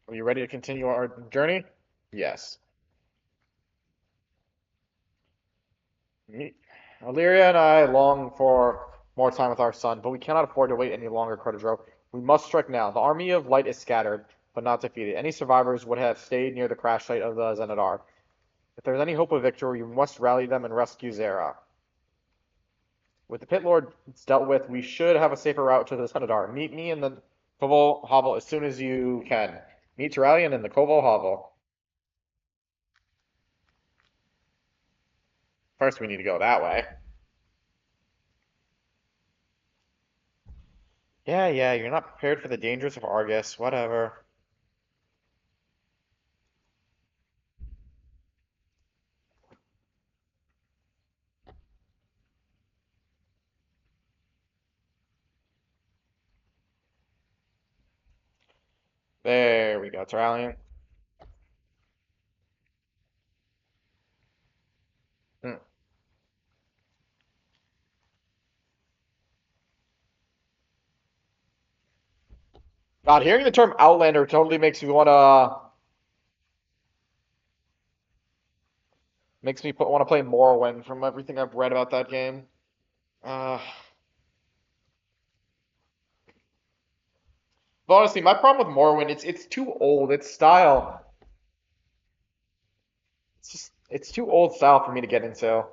Are you ready to continue our journey? Yes. Me, Illyria and I long for more time with our son, but we cannot afford to wait any longer, Cordadro. We must strike now. The army of light is scattered, but not defeated. Any survivors would have stayed near the crash site of the Zenithar. If there's any hope of victory, we must rally them and rescue Zera. With the pit lords dealt with, we should have a safer route to the Zenithar. Meet me in the Koval hovel as soon as you can. Meet Turalian in the Koval hovel. First, we need to go that way. Yeah, you're not prepared for the dangers of Argus. Whatever. There we go, Turalian. Hmm. God, hearing the term Outlander totally makes me want to play Morrowind from everything I've read about that game. Uh, but honestly, my problem with Morrowind, it's too old. Its style, it's too old style for me to get into.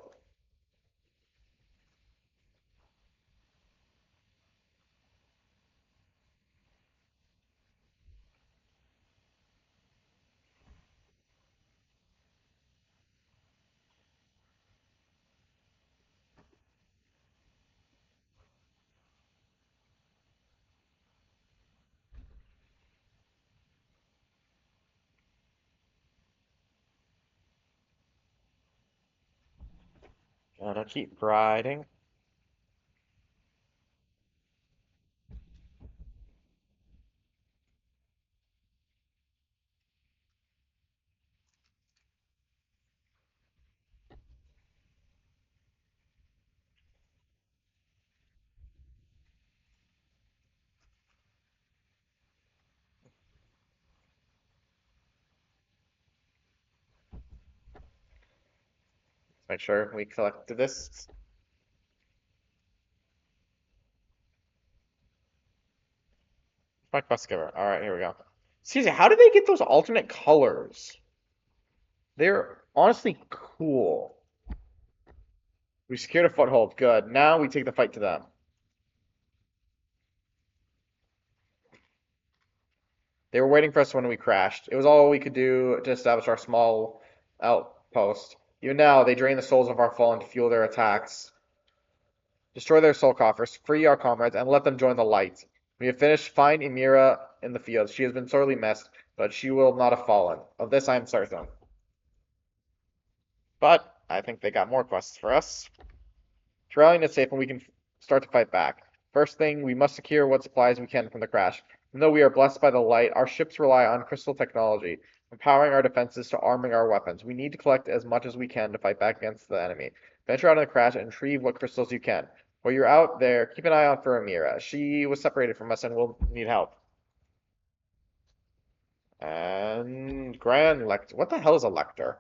Gotta keep riding. Make sure we collect this. My quest giver. All right, here we go. Seriously, how did they get those alternate colors? They're honestly cool. We secured a foothold. Good. Now we take the fight to them. They were waiting for us when we crashed. It was all we could do to establish our small outpost. Even now, they drain the souls of our fallen to fuel their attacks. Destroy their soul coffers, free our comrades, and let them join the light. We have finished. Find Emira in the field. She has been sorely missed, but she will not have fallen. Of this I am certain. But I think they got more quests for us. Surrounding is safe and we can start to fight back. First thing, we must secure what supplies we can from the crash. Even though we are blessed by the light, our ships rely on crystal technology, empowering our defenses to arming our weapons. We need to collect as much as we can to fight back against the enemy. Venture out of the crash and retrieve what crystals you can. While you're out there, keep an eye out for Amira. She was separated from us and will need help. And Grand Lector. What the hell is a lector?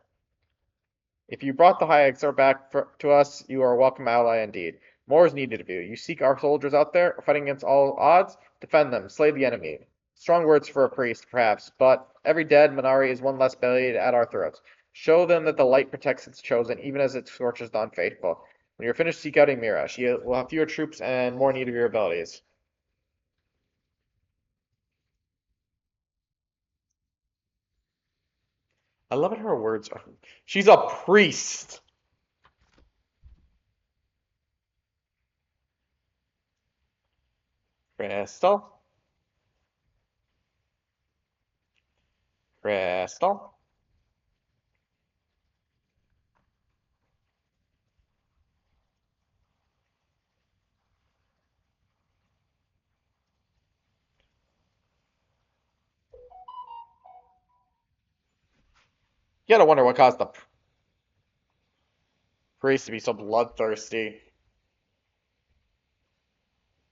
If you brought the High Exar back to us, you are a welcome ally indeed. More is needed of you. You seek our soldiers out there, fighting against all odds, defend them, slay the enemy. Strong words for a priest, perhaps, but every dead Minari is one less belly at our throats. Show them that the light protects its chosen, even as it scorches the unfaithful. When you're finished, seek out Mira. She will have fewer troops and more need of your abilities. I love it. Her words. She's a priest. Crystal. Crystal. You gotta wonder what caused the priest to be so bloodthirsty.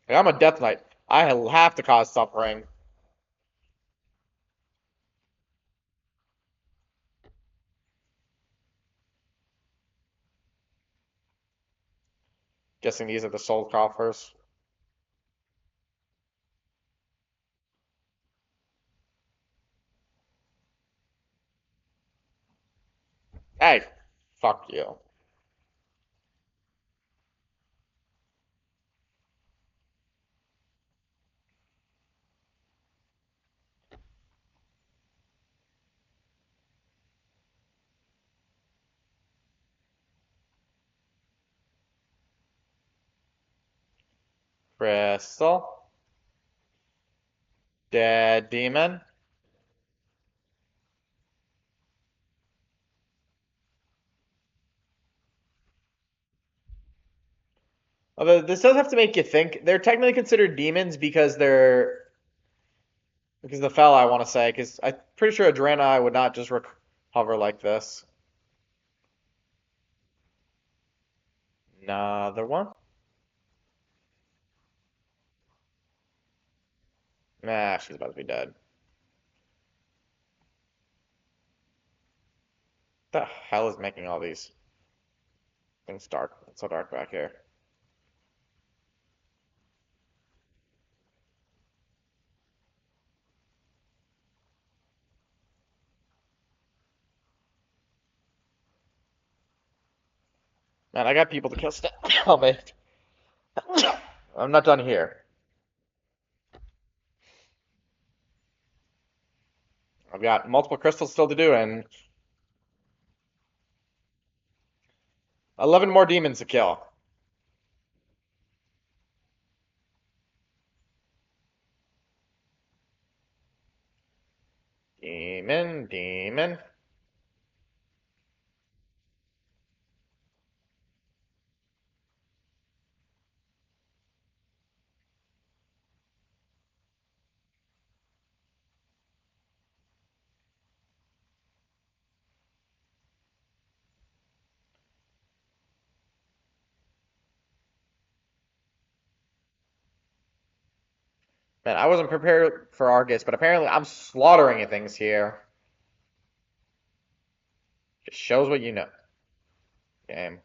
Like, I'm a death knight. I have to cause suffering. Guessing these are the soul coffers. Hey, fuck you. Crystal. Dead demon. Although this does have to make you think. They're technically considered demons because the fell I want to say because I'm pretty sure Adrena would not just recover like this. Another one. Nah, she's about to be dead. The hell is making all these things dark? It's so dark back here. Man, I got people to kill still. Oh, man. I'm not done here. I've got multiple crystals still to do and 11 more demons to kill. Demon, demon. Man, I wasn't prepared for Argus, but apparently I'm slaughtering things here. Just shows what you know. Game.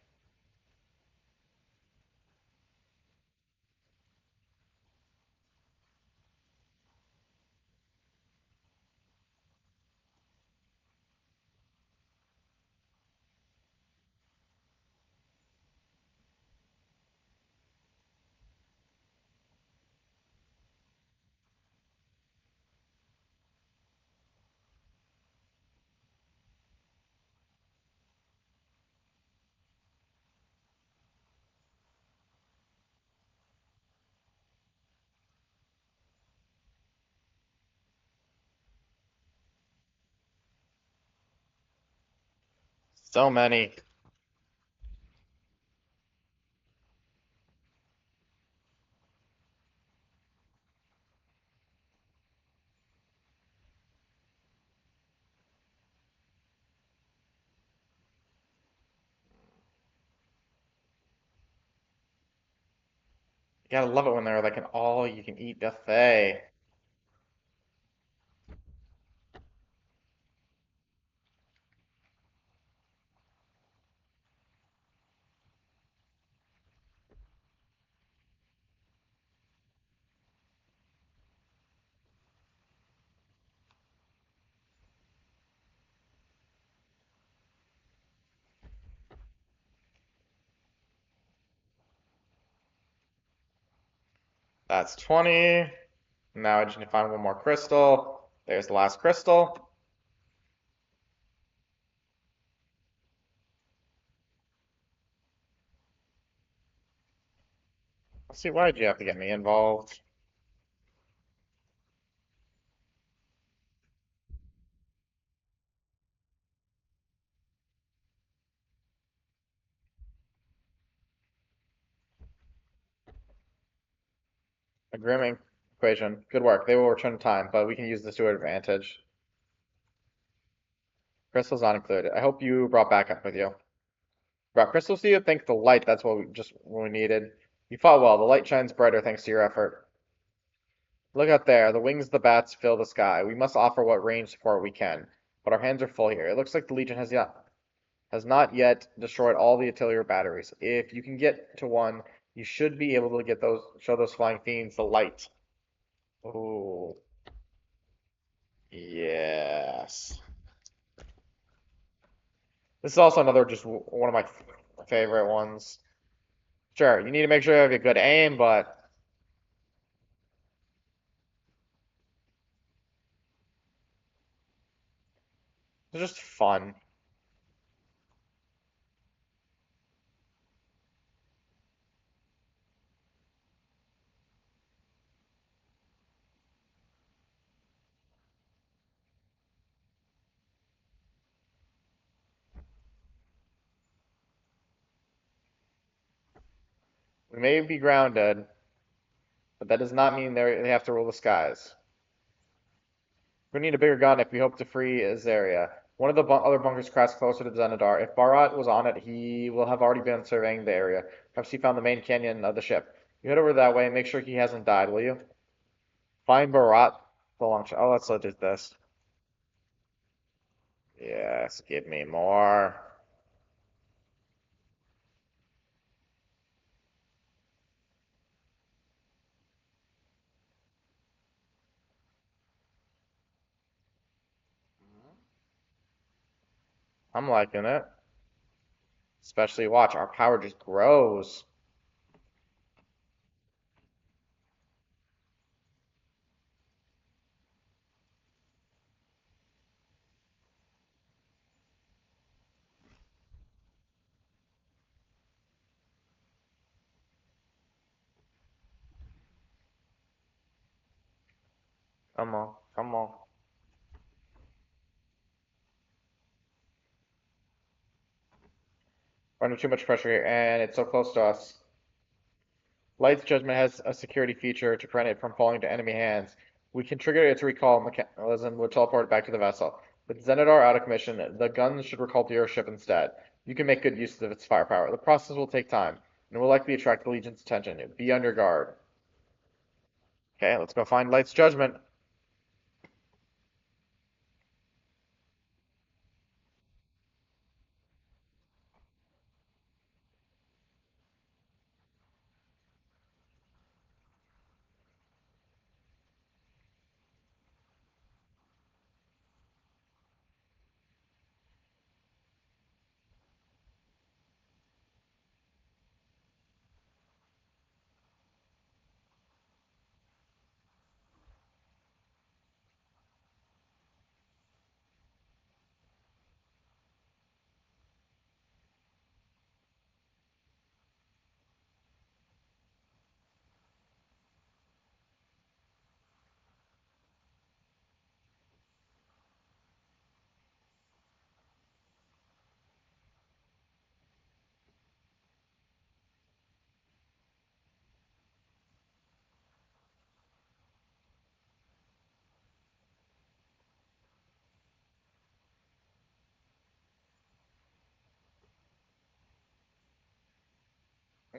So many. Gotta love it when they're like an all-you-can-eat buffet. That's 20. Now I just need to find one more crystal. There's the last crystal. Let's see, why did you have to get me involved? A grooming equation. Good work. They will return time, but we can use this to our advantage. Crystals not included. I hope you brought backup with you. Brought crystals to you? Thank the light. That's what we needed. You fought well. The light shines brighter thanks to your effort. Look out there. The wings of the bats fill the sky. We must offer what range support we can, but our hands are full here. It looks like the Legion has not yet destroyed all the artillery batteries. If you can get to one, you should be able to show those flying fiends the light. Oh, yes. This is also another just one of my favorite ones. Sure, you need to make sure you have a good aim, but it's just fun. We may be grounded, but that does not mean they have to rule the skies. We need a bigger gun if we hope to free Azaria. One of the other bunkers crashed closer to Zenadar. If Barat was on it, he will have already been surveying the area. Perhaps he found the main canyon of the ship. You head over that way and make sure he hasn't died, will you? Find Barat. The long shot. Oh, let's legit this. Yes, give me more. I'm liking it. Especially watch, our power just grows. Come on, come on. We're under too much pressure here, and it's so close to us. Light's Judgment has a security feature to prevent it from falling into enemy hands. We can trigger its recall mechanism, which teleport it back to the vessel. With Zenadar out of commission, the guns should recall to your ship instead. You can make good use of its firepower. The process will take time, and will likely attract the Legion's attention. Be on your guard. Okay, let's go find Light's Judgment.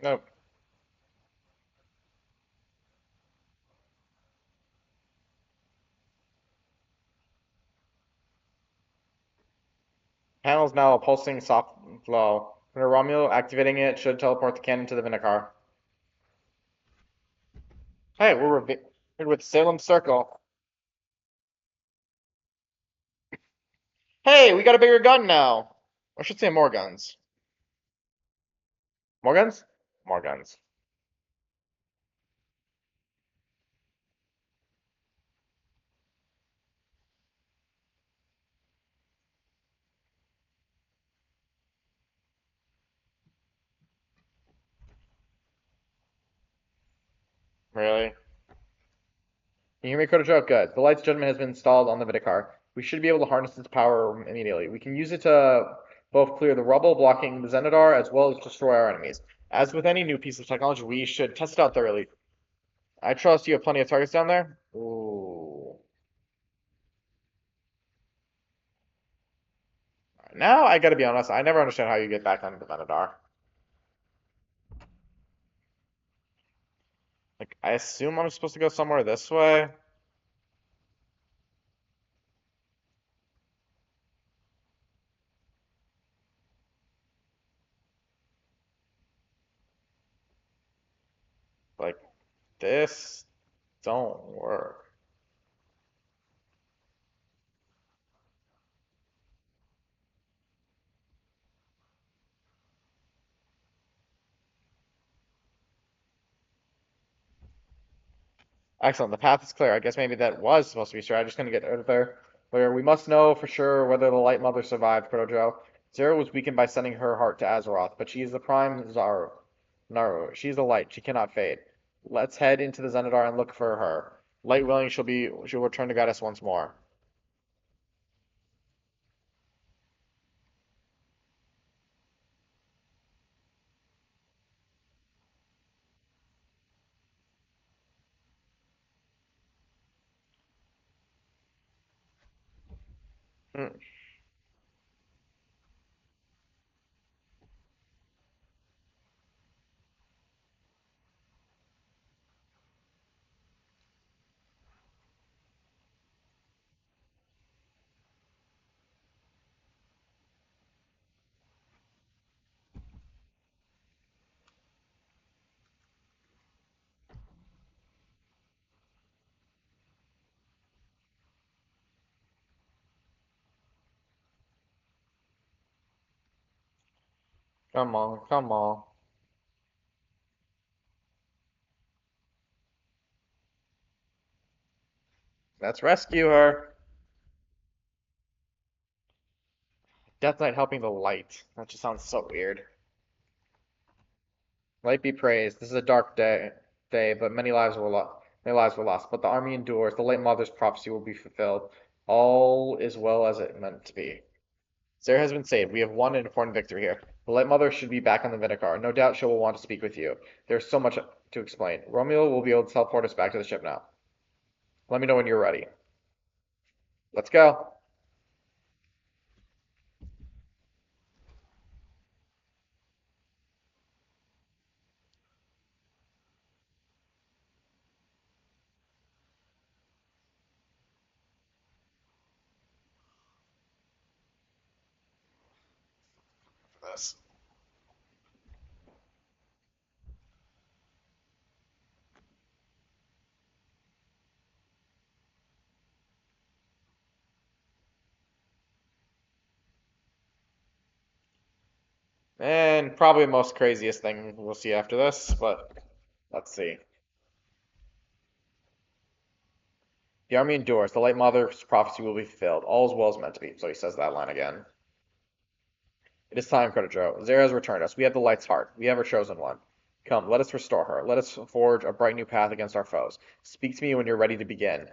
Nope. Panel's now a pulsing soft flow. Under Romeo, activating it should teleport the cannon to the Vinegar. Hey, we're with Salem Circle. Hey, we got a bigger gun now. I should say more guns. More guns? More guns. Really? Can you hear me, Code Joke? Good. The Light's Judgment has been installed on the Vidicar. We should be able to harness its power immediately. We can use it to both clear the rubble blocking the Zenithar as well as destroy our enemies. As with any new piece of technology, we should test it out thoroughly. I trust you have plenty of targets down there? Ooh. Now, I gotta be honest, I never understand how you get back on the Zenithar. Like, I assume I'm supposed to go somewhere this way? Like, this don't work. Excellent. The path is clear. I guess maybe that was supposed to be straight. I'm just gonna get out of there. Where we must know for sure whether the Light Mother survived Proto. Zero was weakened by sending her heart to Azeroth, but she is the prime Zaru. Naru. She's the light. She cannot fade. Let's head into the Zenithar and look for her. Light willing, she'll return to guide us once more. Hmm. Come on, come on. Let's rescue her. Death Knight helping the light. That just sounds so weird. Light be praised. This is a dark day, but many lives were lost. But the army endures. The late mother's prophecy will be fulfilled. All is well as it meant to be. Zara has been saved. We have won an important victory here. The late mother should be back on the Vinegar. No doubt she will want to speak with you. There's so much to explain. Romeo will be able to teleport us back to the ship now. Let me know when you're ready. Let's go. This. And probably the most craziest thing we'll see after this, but let's see. The army endures. The late mother's prophecy will be fulfilled. All is well as meant to be. So he says that line again. It is time, Credijo. Zara has returned us. We have the light's heart. We have her chosen one. Come, let us restore her. Let us forge a bright new path against our foes. Speak to me when you're ready to begin.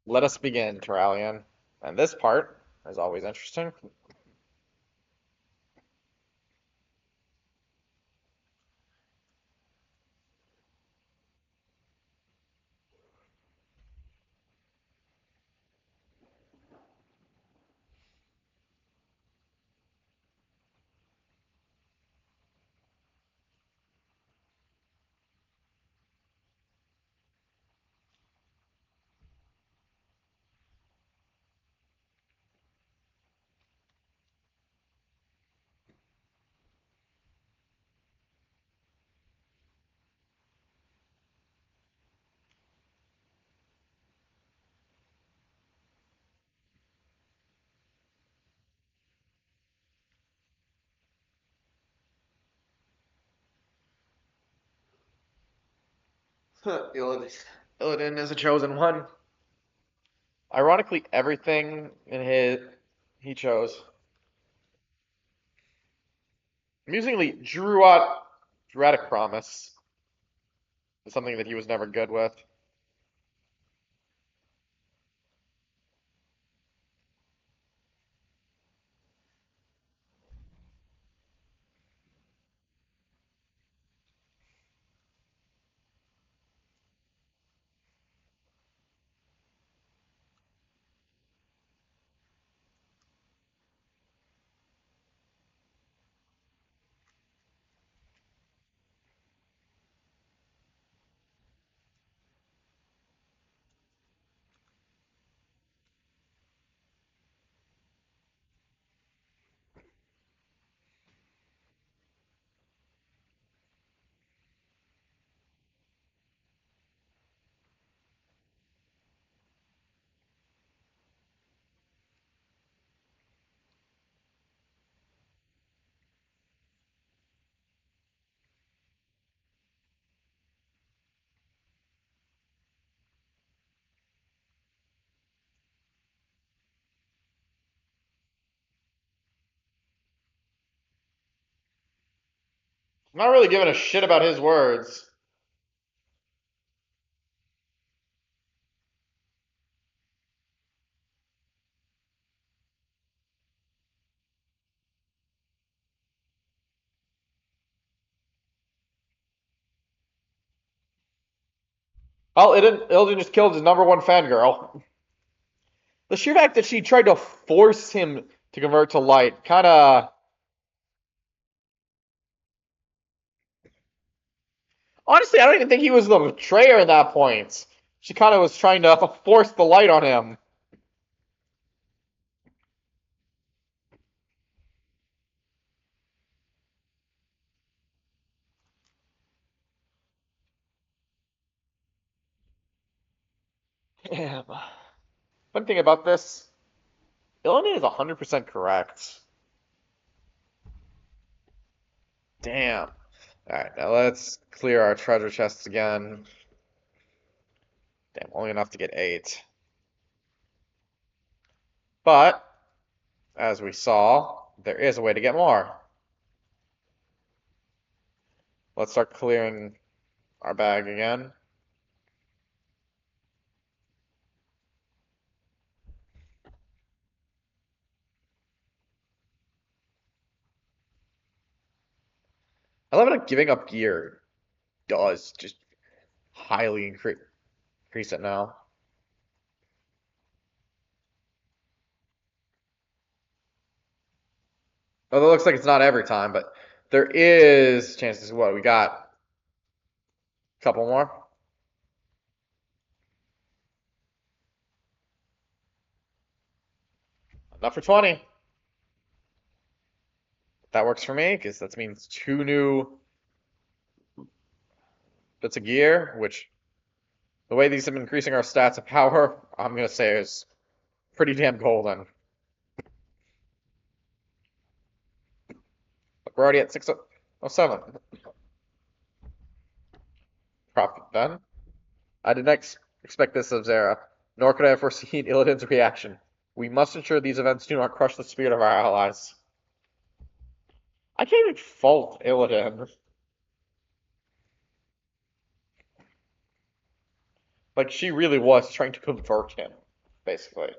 Let us begin, Terralion. And this part is always interesting. Illidan is a chosen one. Ironically, everything in his he chose. Amusingly, Druidic Promise is something that he was never good with. I'm not really giving a shit about his words. Oh, Illidan just killed his number one fangirl. The sheer fact that she tried to force him to convert to light, kind of. Honestly, I don't even think he was the betrayer at that point. She kind of was trying to force the light on him. Damn. Fun thing about this, Illidan is 100% correct. Damn. Alright, now let's clear our treasure chests again. Damn, only enough to get 8. But, as we saw, there is a way to get more. Let's start clearing our bag again. I love how giving up gear does just highly increase it now. Although it looks like it's not every time, but there is chances. What, we got a couple more? Enough for 20. That works for me, because that means 2 new bits of gear, which the way these have been increasing our stats of power, I'm going to say is pretty damn golden. Look, we're already at 607. Profit then. I did not expect this of Zera, nor could I have foreseen Illidan's reaction. We must ensure these events do not crush the spirit of our allies. I can't even fault Illidan. Like, she really was trying to convert him, basically.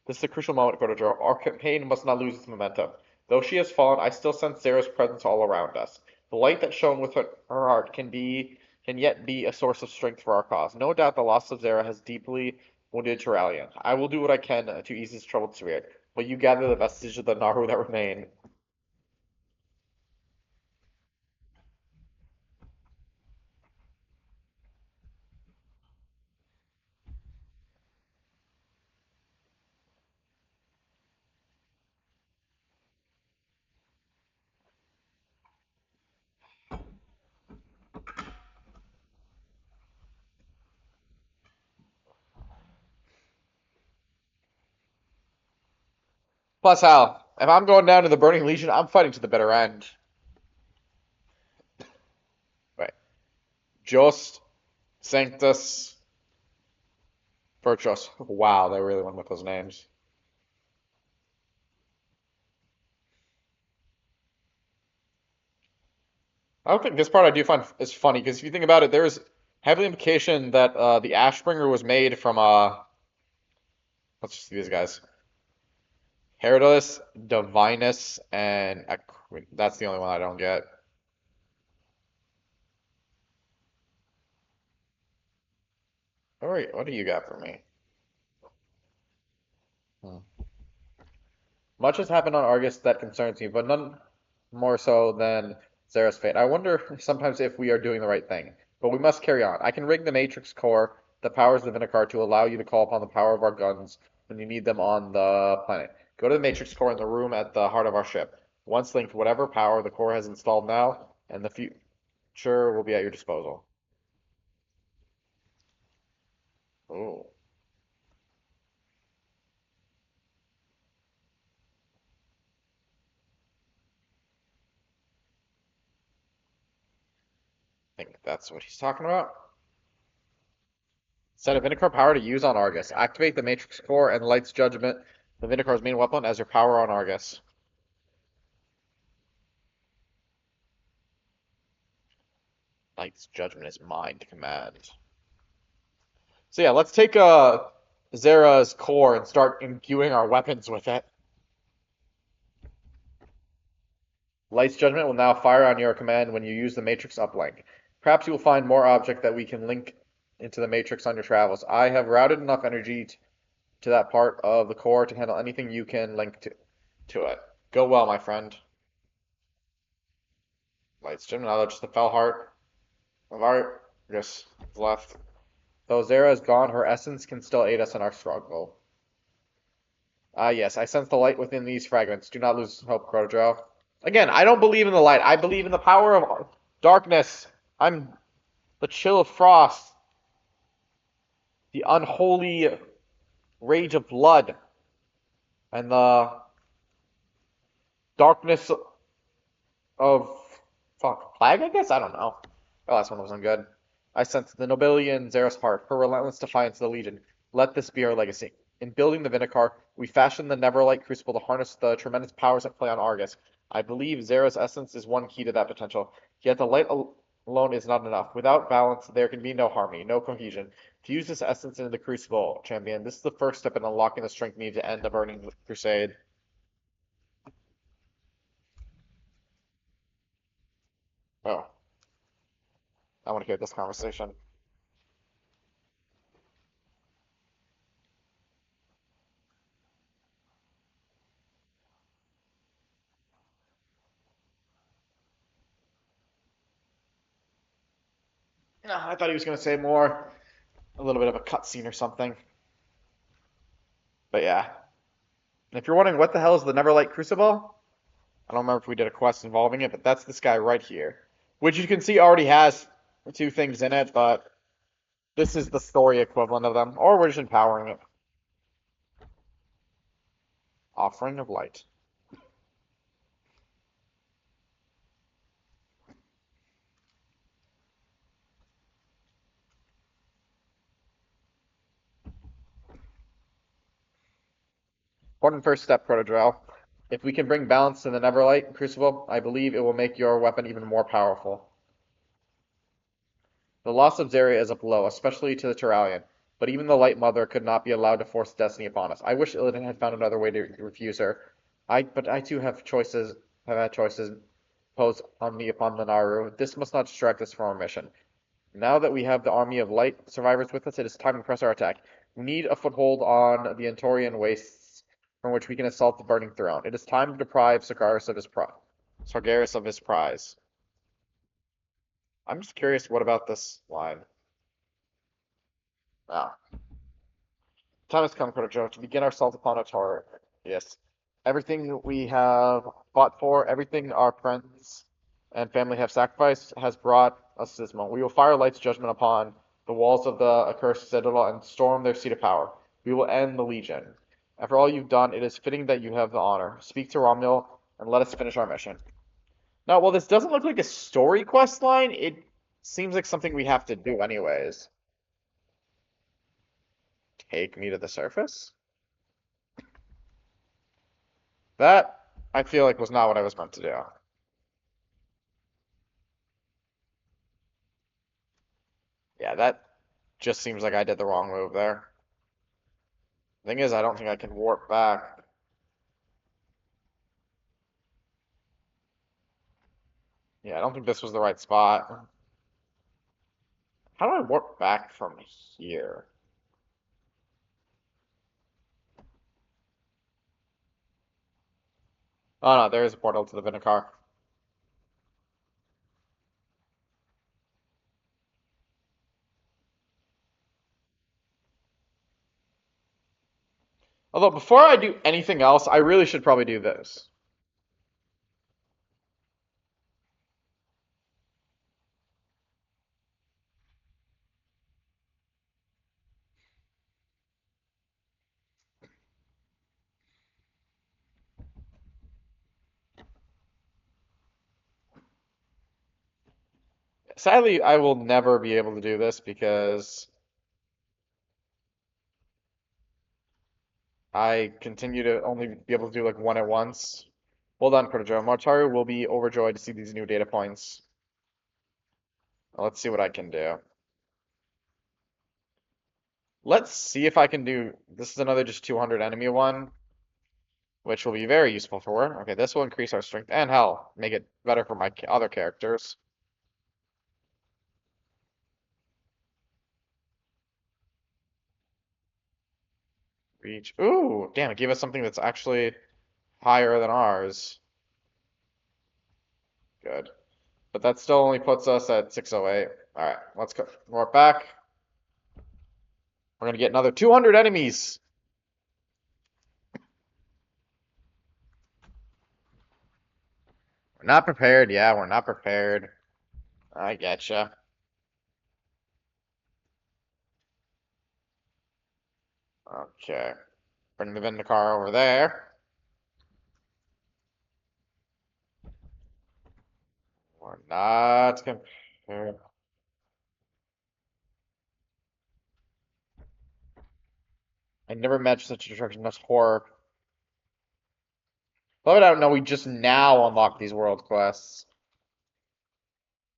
This is a crucial moment, Protodro. Our campaign must not lose its momentum. Though she has fallen, I still sense Zera's presence all around us. The light that shone with her heart can yet be a source of strength for our cause. No doubt the loss of Zera has deeply wounded Turalyon. I will do what I can to ease his troubled spirit, but you gather the vestiges of the Naru that remain. Plus, Hal, if I'm going down to the Burning Legion, I'm fighting to the bitter end. Right. Just Sanctus Virtuos. Wow, they really went with those names. I don't think this part I do find is funny because if you think about it, there's heavy implication that the Ashbringer was made from let's just see these guys. Herodus, Divinus, and that's the only one I don't get. What do you got for me? Hmm. Much has happened on Argus that concerns me, but none more so than Zera's fate. I wonder sometimes if we are doing the right thing, but we must carry on. I can rig the Matrix core that powers the Vinicar to allow you to call upon the power of our guns when you need them on the planet. Go to the Matrix core in the room at the heart of our ship. Once linked, whatever power the core has installed now and the future will be at your disposal. Oh, I think that's what he's talking about. Set a Vinegar power to use on Argus. Activate the Matrix Core and Light's Judgment, the Vinegar's main weapon, as your power on Argus. Light's Judgment is mine to command. So yeah, let's take Zera's core and start imbuing our weapons with it. Light's Judgment will now fire on your command when you use the Matrix uplink. Perhaps you will find more object that we can link into the Matrix on your travels. I have routed enough energy to that part of the core to handle anything you can link to it. Go well, my friend. Light's Judgment, now just the fell heart of Argus left. Though Zera is gone, her essence can still aid us in our struggle. Ah, yes, I sense the light within these fragments. Do not lose hope, Crotodrile. Again, I don't believe in the light. I believe in the power of darkness. I'm the chill of frost, the unholy rage of blood, and the darkness of plague, I guess? I don't know. The last one wasn't good. I sense the nobility in Zera's heart, her relentless defiance of the Legion. Let this be our legacy. In building the Vinecar, we fashioned the Neverlight Crucible to harness the tremendous powers at play on Argus. I believe Zera's essence is one key to that potential. Yet the light alone is not enough. Without balance, there can be no harmony, no cohesion. To use this essence into the Crucible, champion, this is the first step in unlocking the strength needed to end the Burning Crusade. Oh, I want to hear this conversation. I thought he was going to say more, a little bit of a cutscene or something. But yeah. If you're wondering what the hell is the Neverlight Crucible, I don't remember if we did a quest involving it, but that's this guy right here. Which you can see already has two things in it, but this is the story equivalent of them. Or we're just empowering it. Offering of Light. Important first step, Protodrell. If we can bring balance to the Neverlight Crucible, I believe it will make your weapon even more powerful. The loss of Zarya is a blow, especially to the Turalian, but even the Light Mother could not be allowed to force destiny upon us. I wish Illidan had found another way to refuse her. But I too have had choices imposed on me upon the Naru. This must not distract us from our mission. Now that we have the army of light survivors with us, it is time to press our attack. We need a foothold on the Antorian wastes from which we can assault the burning throne. It is time to deprive Sargeras of his prize. I'm just curious, what about this line? Ah, time has come, Joe, to begin our assault upon Ator. Yes. Everything we have fought for, everything our friends and family have sacrificed, has brought us to this moment. We will fire Light's judgment upon the walls of the accursed citadel and storm their seat of power. We will end the Legion. After all you've done, it is fitting that you have the honor. Speak to Romuald and let us finish our mission. Now, while this doesn't look like a story quest line, it Seems like something we have to do anyways. Take me to the surface? That, I feel like, was not what I was meant to do. Yeah, that just seems like I did the wrong move there. Thing is, I don't think I can warp back. Yeah, I don't think this was the right spot. How do I warp back from here? Oh no, there is a portal to the Vinegar. Although, before I do anything else, I really should probably do this. Sadly, I will never be able to do this because I continue to only be able to do like one at once. Well done, Protojo. Mortaru will be overjoyed to see these new data points. Let's see what I can do. Let's see if I can do. This is another just 200 enemy one, which will be very useful for her. Okay, this will increase our strength and health, make it better for my other characters. Reach. Ooh, damn, it gave us something that's actually higher than ours. Good. But that still only puts us at 608. Alright, let's go. Warp back. We're gonna get another 200 enemies. We're not prepared. Yeah, we're not prepared. I getcha. Okay. Bring the Vindicar over there. We're not compared. I never met such a destruction. That's horror. But I don't know. We just now unlocked these world quests.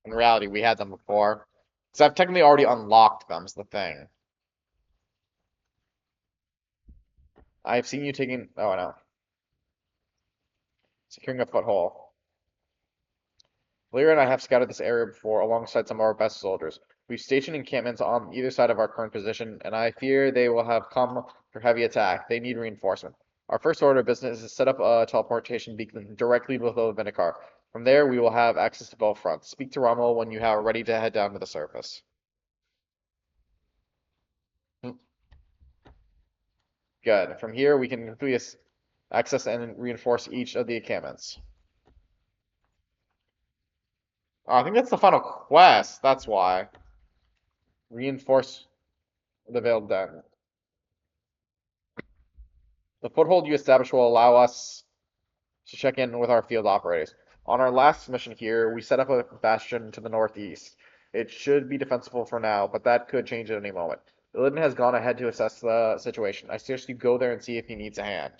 In reality, we had them before. So I've technically already unlocked them, is the thing. I've seen you taking. Oh, no. Securing a foothold. Lear and I have scouted this area before alongside some of our best soldiers. We've stationed encampments on either side of our current position, and I fear they will have come for heavy attack. They need reinforcement. Our first order of business is to set up a teleportation beacon directly below the Vinegar. From there, we will have access to both fronts. Speak to Rommel when you are ready to head down to the surface. Hmm, good. From here, we can quickly access and reinforce each of the encampments. Oh, I think that's the final quest. That's why. Reinforce the Veiled Den. The foothold you establish will allow us to check in with our field operators. On our last mission here, we set up a bastion to the northeast. It should be defensible for now, but that could change at any moment. Illidan has gone ahead to assess the situation. I suggest you go there and see if he needs a hand.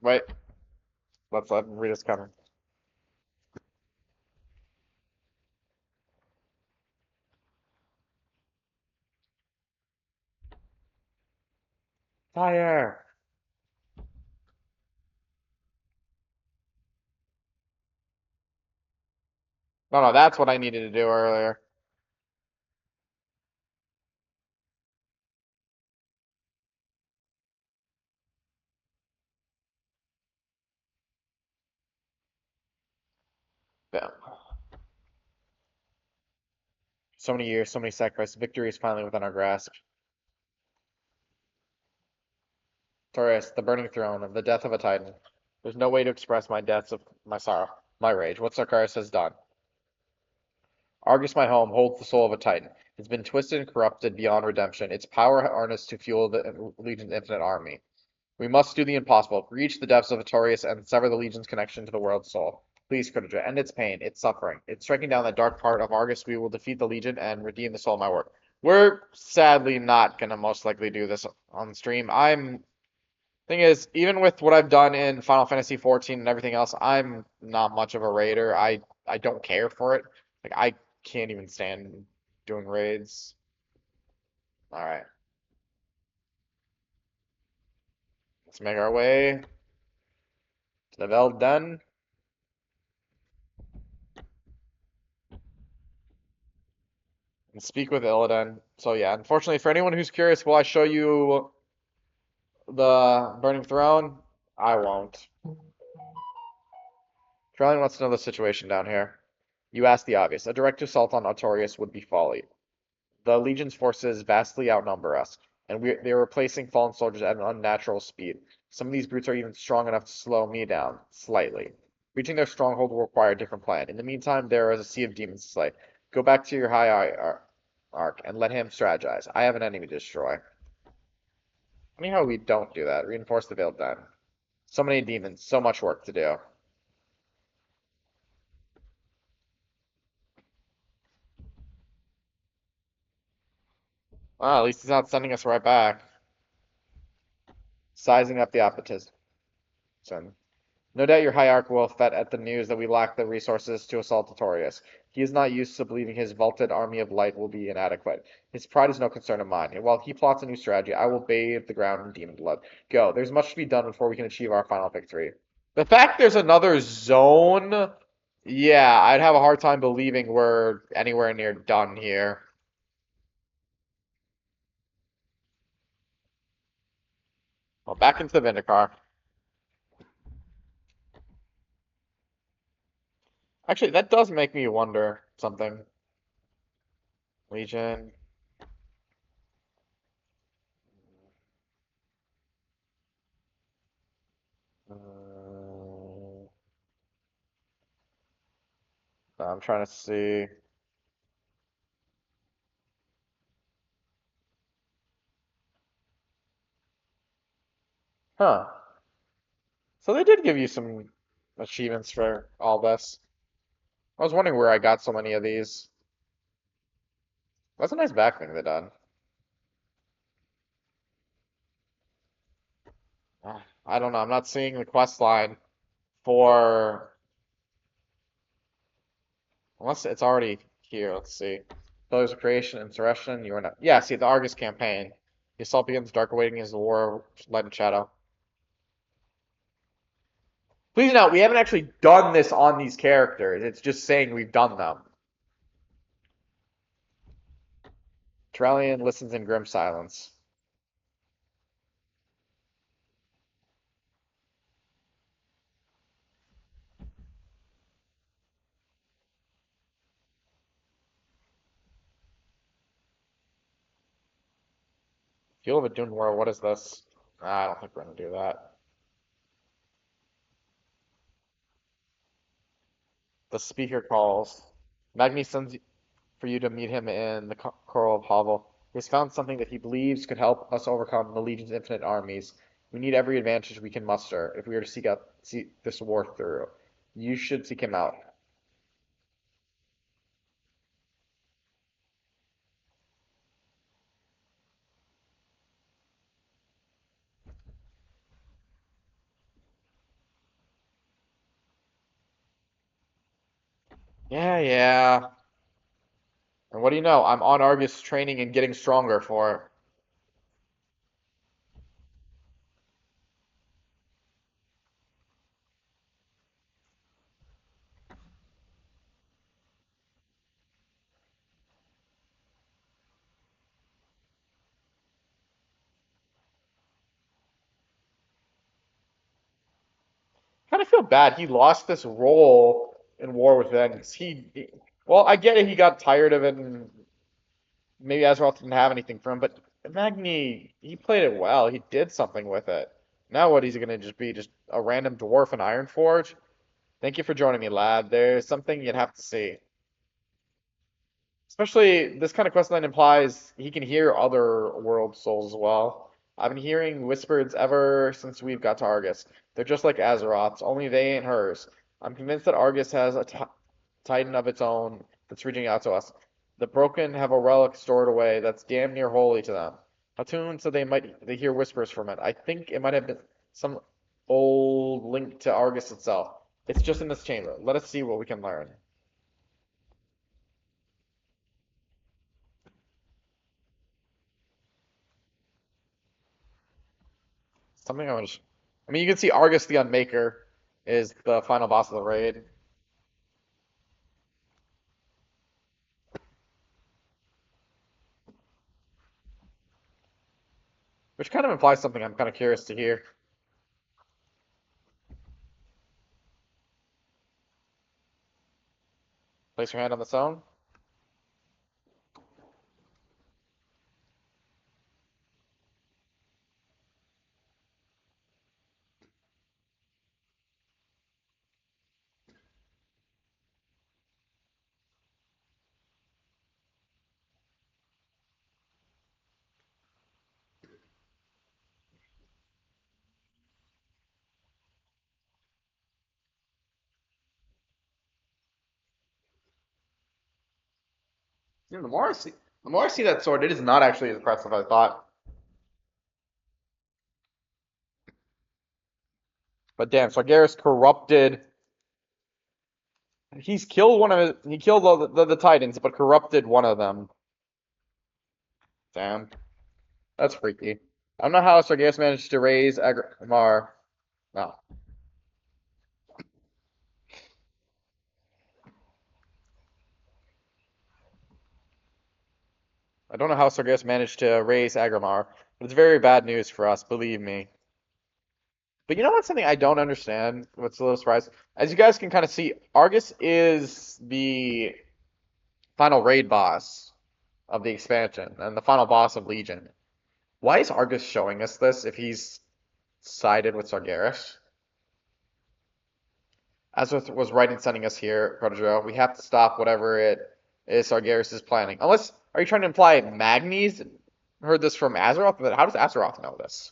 Wait, let's let him read his comment. Fire! No, no, that's what I needed to do earlier. Yeah. So many years, so many sacrifices. Victory is finally within our grasp. Taurus, the burning throne, the death of a titan. There's no way to express my depths of my sorrow, my rage. What Sarkaris has done. Argus, my home, holds the soul of a titan. It's been twisted and corrupted beyond redemption. Its power harnessed to fuel the Legion's infinite army. We must do the impossible. Reach the depths of Artorias and sever the Legion's connection to the world's soul. Please, Creditor, end its pain, its suffering. It's striking down the dark part of Argus. We will defeat the Legion and redeem the soul of my work. We're sadly not gonna most likely do this on stream. Thing is, even with what I've done in Final Fantasy 14 and everything else, I'm not much of a raider. I don't care for it. Like I can't even stand doing raids. All right, let's make our way to the Velden and speak with Illidan. So yeah, unfortunately, for anyone who's curious, will I show you the Burning Throne? I won't. Trellian wants to know the situation down here. You asked the obvious. A direct assault on Artorias would be folly. The Legion's forces vastly outnumber us, and they're replacing fallen soldiers at an unnatural speed. Some of these brutes are even strong enough to slow me down, slightly. Reaching their stronghold will require a different plan. In the meantime, there is a sea of demons to slay. Go back to your arc and let him strategize. I have an enemy to destroy. Funny how we don't do that. Reinforce the Veiled Den. So many demons, so much work to do. Well, at least he's not sending us right back. Sizing up the opposition. No doubt your hierarch will fret at the news that we lack the resources to assault Artorias. He is not used to believing his vaulted army of light will be inadequate. His pride is no concern of mine, and while he plots a new strategy, I will bathe the ground in demon blood. Go, there's much to be done before we can achieve our final victory. The fact there's another zone, yeah, I'd have a hard time believing we're anywhere near done here. Well, back into the Vindicar. Actually, that does make me wonder something. Legion. I'm trying to see. Huh. So they did give you some achievements for all this. I was wondering where I got so many of these. That's a nice back thing they done. I don't know. I'm not seeing the quest line for unless it's already here. Let's see. Pillars of Creation, Insurrection. You are not. Yeah. See the Argus campaign. The assault begins. Dark awaiting is the war of light and shadow. Please note, we haven't actually done this on these characters. It's just saying we've done them. Trellian listens in grim silence. Feel of a Dune World, what is this? I don't think we're gonna do that. The speaker calls. Magni sends for you to meet him in the Coral of Hovel. He has found something that he believes could help us overcome the Legion's infinite armies. We need every advantage we can muster if we are to see this war through. You should seek him out. Yeah, yeah. And what do you know? I'm on Argus training and getting stronger for it. Kind of feel bad. He lost this role in War with Vengeance. Well, I get it. He got tired of it, and maybe Azeroth didn't have anything for him. But Magni, he played it well. He did something with it. Now what? He's gonna just be just a random dwarf in Ironforge? Thank you for joining me, lad. There's something you'd have to see. Especially this kind of quest line implies he can hear other world souls as well. I've been hearing whispers ever since we've got to Argus. They're just like Azeroth's, only they ain't hers. I'm convinced that Argus has a titan of its own that's reaching out to us. The broken have a relic stored away that's damn near holy to them. Hatun said they hear whispers from it. I think it might have been some old link to Argus itself. It's just in this chamber. Let us see what we can learn. Something I was. I mean, you can see Argus the Unmaker is the final boss of the raid, which kind of implies something I'm kind of curious to hear. Place your hand on the stone. You know, the more I see that sword, it is not actually as impressive as I thought. But damn, Sargeras corrupted. He's killed one of his. He killed all the Titans, but corrupted one of them. Damn, that's freaky. I don't know how Sargeras managed to raise Agrimar. No, I don't know how Sargeras managed to raise Agrimar, but it's very bad news for us, believe me. But you know what's something I don't understand? What's a little surprising? As you guys can kind of see, Argus is the final raid boss of the expansion and the final boss of Legion. Why is Argus showing us this if he's sided with Sargeras? As was right in sending us here, Protojo, we have to stop whatever it is Sargeras is planning. Unless, are you trying to imply Magnes heard this from Azeroth? How does Azeroth know this?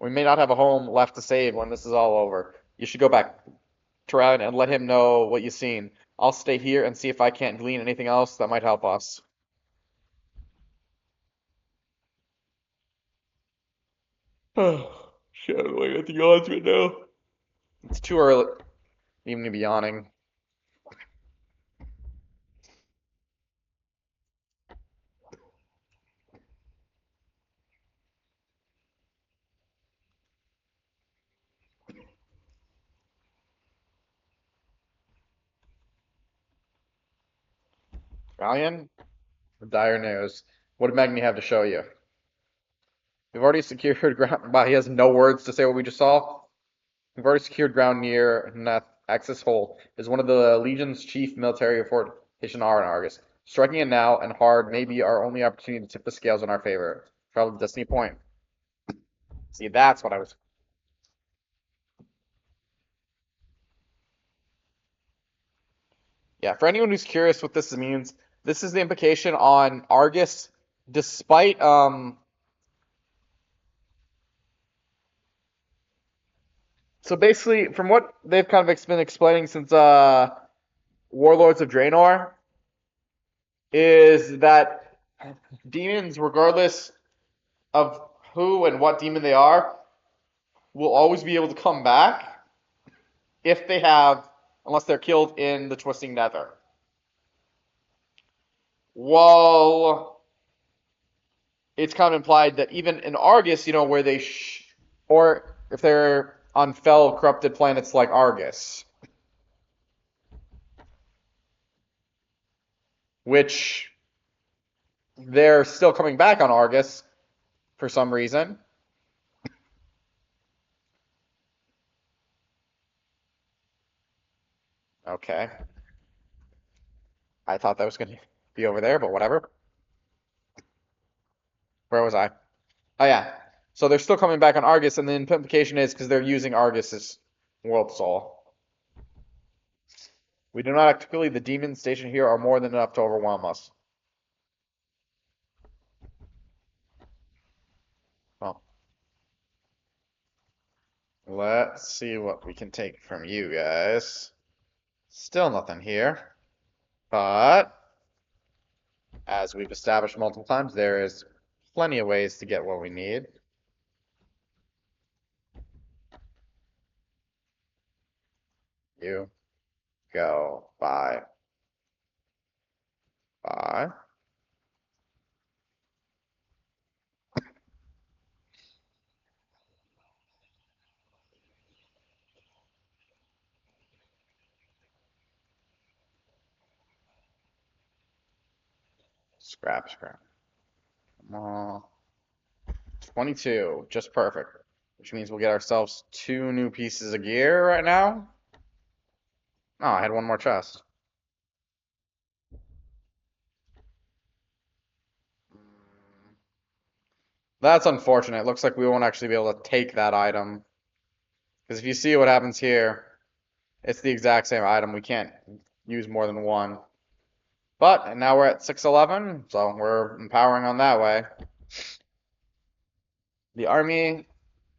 We may not have a home left to save when this is all over. You should go back to Ryan and let him know what you've seen. I'll stay here and see if I can't glean anything else that might help us. Oh, shit, I'm looking at the odds right now. It's too early even to be yawning. Ryan, dire news. What did Magni have to show you? We've already secured ground. Wow, he has no words to say what we just saw. We've already secured ground near Nath Axis Hole. Is one of the Legion's chief military fortification are in Argus. Striking it now and hard may be our only opportunity to tip the scales in our favor. Travel to Destiny Point. See, that's what I was. Yeah, for anyone who's curious what this means, this is the implication on Argus, despite So basically, from what they've kind of been explaining since Warlords of Draenor, is that demons, regardless of who and what demon they are, will always be able to come back if they have, unless they're killed in the Twisting Nether. Well, it's kind of implied that even in Argus, you know, where they or if they're on fell, corrupted planets like Argus, which they're still coming back on Argus for some reason. Okay. I thought that was going to be over there, but whatever. Where was I? Oh, yeah. So they're still coming back on Argus, and the implication is because they're using Argus's world soul. We do not actively. The demons stationed here are more than enough to overwhelm us. Well, let's see what we can take from you guys. Still nothing here, but as we've established multiple times, there is plenty of ways to get what we need. You go. Bye. Bye. Scrap, scrap. Come on. 22, just perfect. Which means we'll get ourselves 2 new pieces of gear right now. Oh, I had one more chest. That's unfortunate. It looks like we won't actually be able to take that item. Because if you see what happens here, it's the exact same item. We can't use more than one. But now we're at 611, so we're empowering on that way. The army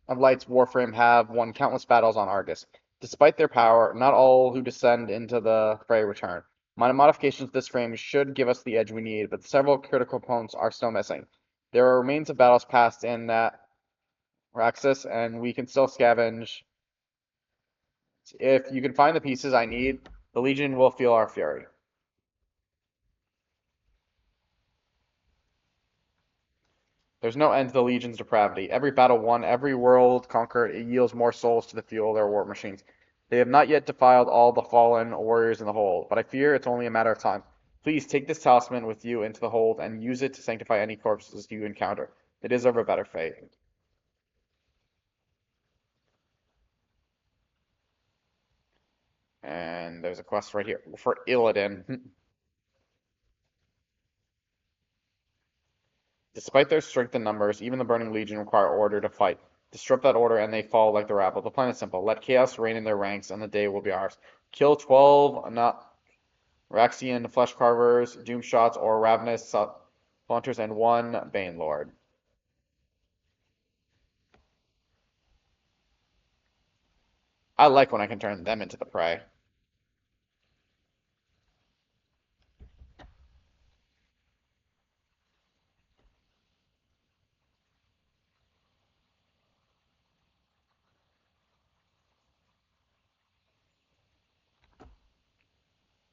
of Light's Warframe have won countless battles on Argus. Despite their power, not all who descend into the fray return. Minor modifications to this frame should give us the edge we need, but several critical components are still missing. There are remains of battles past in that Raxus, and we can still scavenge. If you can find the pieces I need, the Legion will feel our fury. There's no end to the Legion's depravity. Every battle won, every world conquered, it yields more souls to the fuel of their war machines. They have not yet defiled all the fallen warriors in the hold, but I fear it's only a matter of time. Please take this talisman with you into the hold and use it to sanctify any corpses you encounter. They deserve a better fate. And there's a quest right here for Illidan. Despite their strength in numbers, even the Burning Legion require order to fight. Disrupt that order and they fall like the rabble. The plan is simple. Let chaos reign in their ranks and the day will be ours. Kill 12 not Raxian flesh carvers, doom shots, or ravenous hunters and 1 Bane Lord. I like when I can turn them into the prey.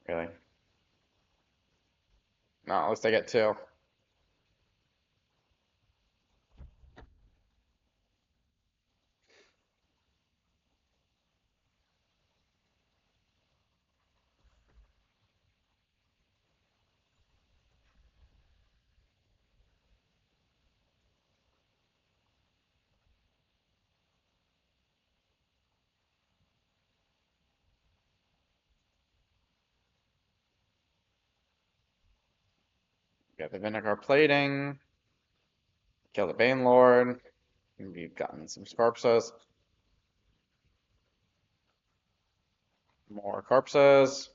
Really. No, at least I get 2. Got the vinegar plating. Kill the Bane Lord. We've gotten some corpses. More corpses.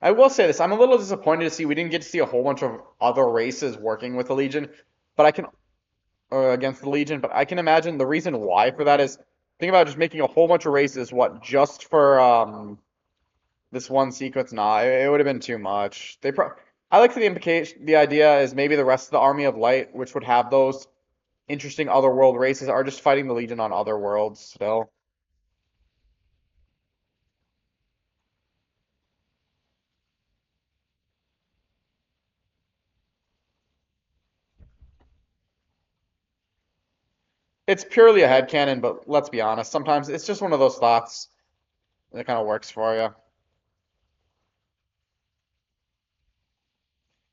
I will say this, I'm a little disappointed to see we didn't get to see a whole bunch of other races working with the Legion, but I can against the Legion, but I can imagine the reason why for that is think about just making a whole bunch of races, what, just for this one sequence? Nah, it would have been too much. I like the implication the idea is maybe the rest of the Army of Light, which would have those interesting other world races, are just fighting the Legion on other worlds still. It's purely a headcanon, but let's be honest, sometimes it's just one of those thoughts that kind of works for you.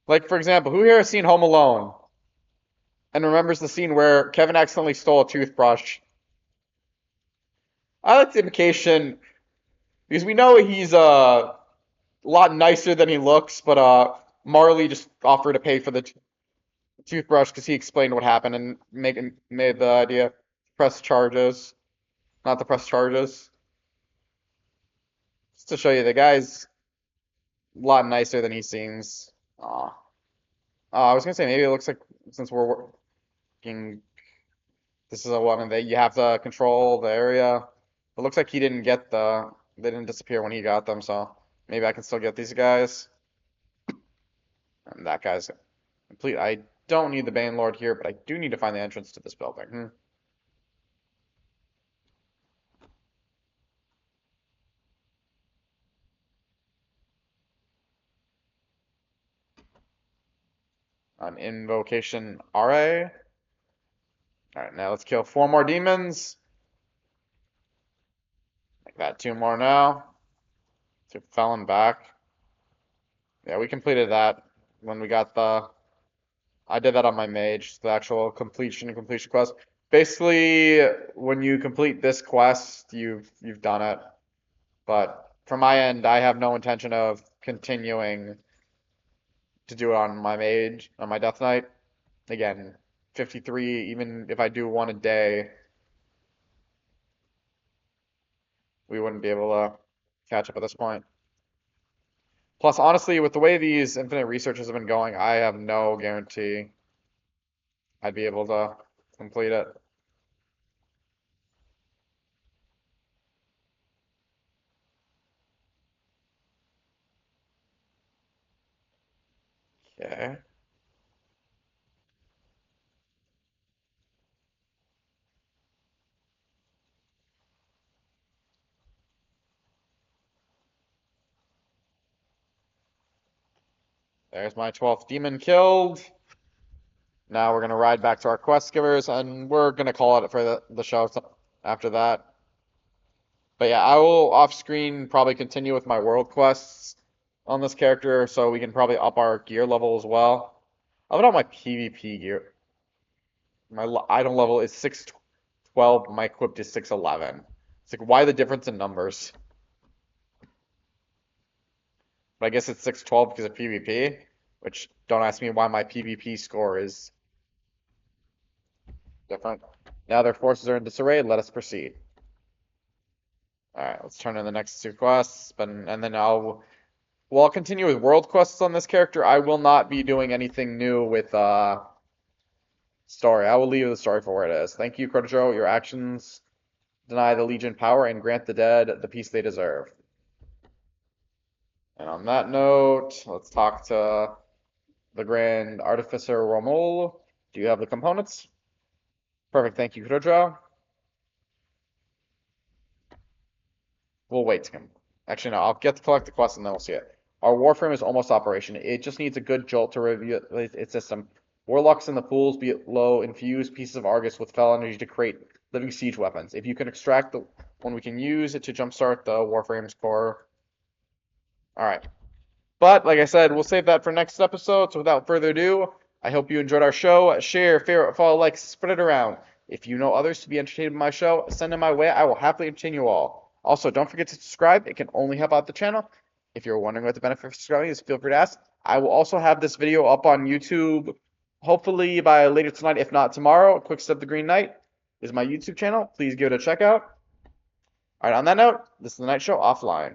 Like, for example, who here has seen Home Alone and remembers the scene where Kevin accidentally stole a toothbrush? I like the implication because we know he's a lot nicer than he looks, but Marley just offered to pay for the toothbrush because he explained what happened and made the idea press charges, not to press charges. Just to show you the guy's a lot nicer than he seems. Aw. I was gonna say maybe it looks like since we're working, this is a one that you have to control the area. It looks like he didn't get they didn't disappear when he got them, so maybe I can still get these guys. And that guy's complete. I don't need the Bane Lord here, but I do need to find the entrance to this building. An invocation RA. Alright, now let's kill 4 more demons. Like that, 2 more now. 2 felon back. Yeah, we completed that when we got the... I did that on my mage, the actual completion quest. Basically, when you complete this quest, you've done it. But from my end, I have no intention of continuing to do it on my mage, on my Death Knight. Again, 53, even if I do one a day, we wouldn't be able to catch up at this point. Plus, honestly, with the way these infinite researches have been going, I have no guarantee I'd be able to complete it. Okay. There's my 12th demon killed. Now we're going to ride back to our quest givers, and we're going to call it for the show after that. But yeah, I will off-screen probably continue with my world quests on this character, so we can probably up our gear level as well. How about my PvP gear? My item level is 612, my equipped is 611. It's like, why the difference in numbers? But I guess it's 612 because of PvP, which don't ask me why my PvP score is different. Now their forces are in disarray, let us proceed. Alright, let's turn in the next 2 quests, and then I'll continue with world quests on this character. I will not be doing anything new with story. I will leave the story for where it is. Thank you, Crojo. Your actions deny the Legion power and grant the dead the peace they deserve. And on that note, let's talk to the Grand Artificer Romul. Do you have the components? Perfect, thank you, Crojo. We'll wait to him. Actually, no, I'll get to collect the quest and then we'll see it. Our Warframe is almost operational. It just needs a good jolt to review its system. Warlocks in the pools below infuse pieces of Argus with fell energy to create living siege weapons. If you can extract the one, we can use it to jumpstart the Warframe's core. Alright. But, like I said, we'll save that for next episode. So without further ado, I hope you enjoyed our show. Share, favorite, follow, like, spread it around. If you know others to be entertained by my show, send them my way. I will happily entertain you all. Also, don't forget to subscribe. It can only help out the channel. If you're wondering what the benefit of subscribing is, feel free to ask. I will also have this video up on YouTube, hopefully by later tonight, if not tomorrow. Quick Step the Green Knight is my YouTube channel. Please give it a check out. All right, on that note, this is the Night Show offline.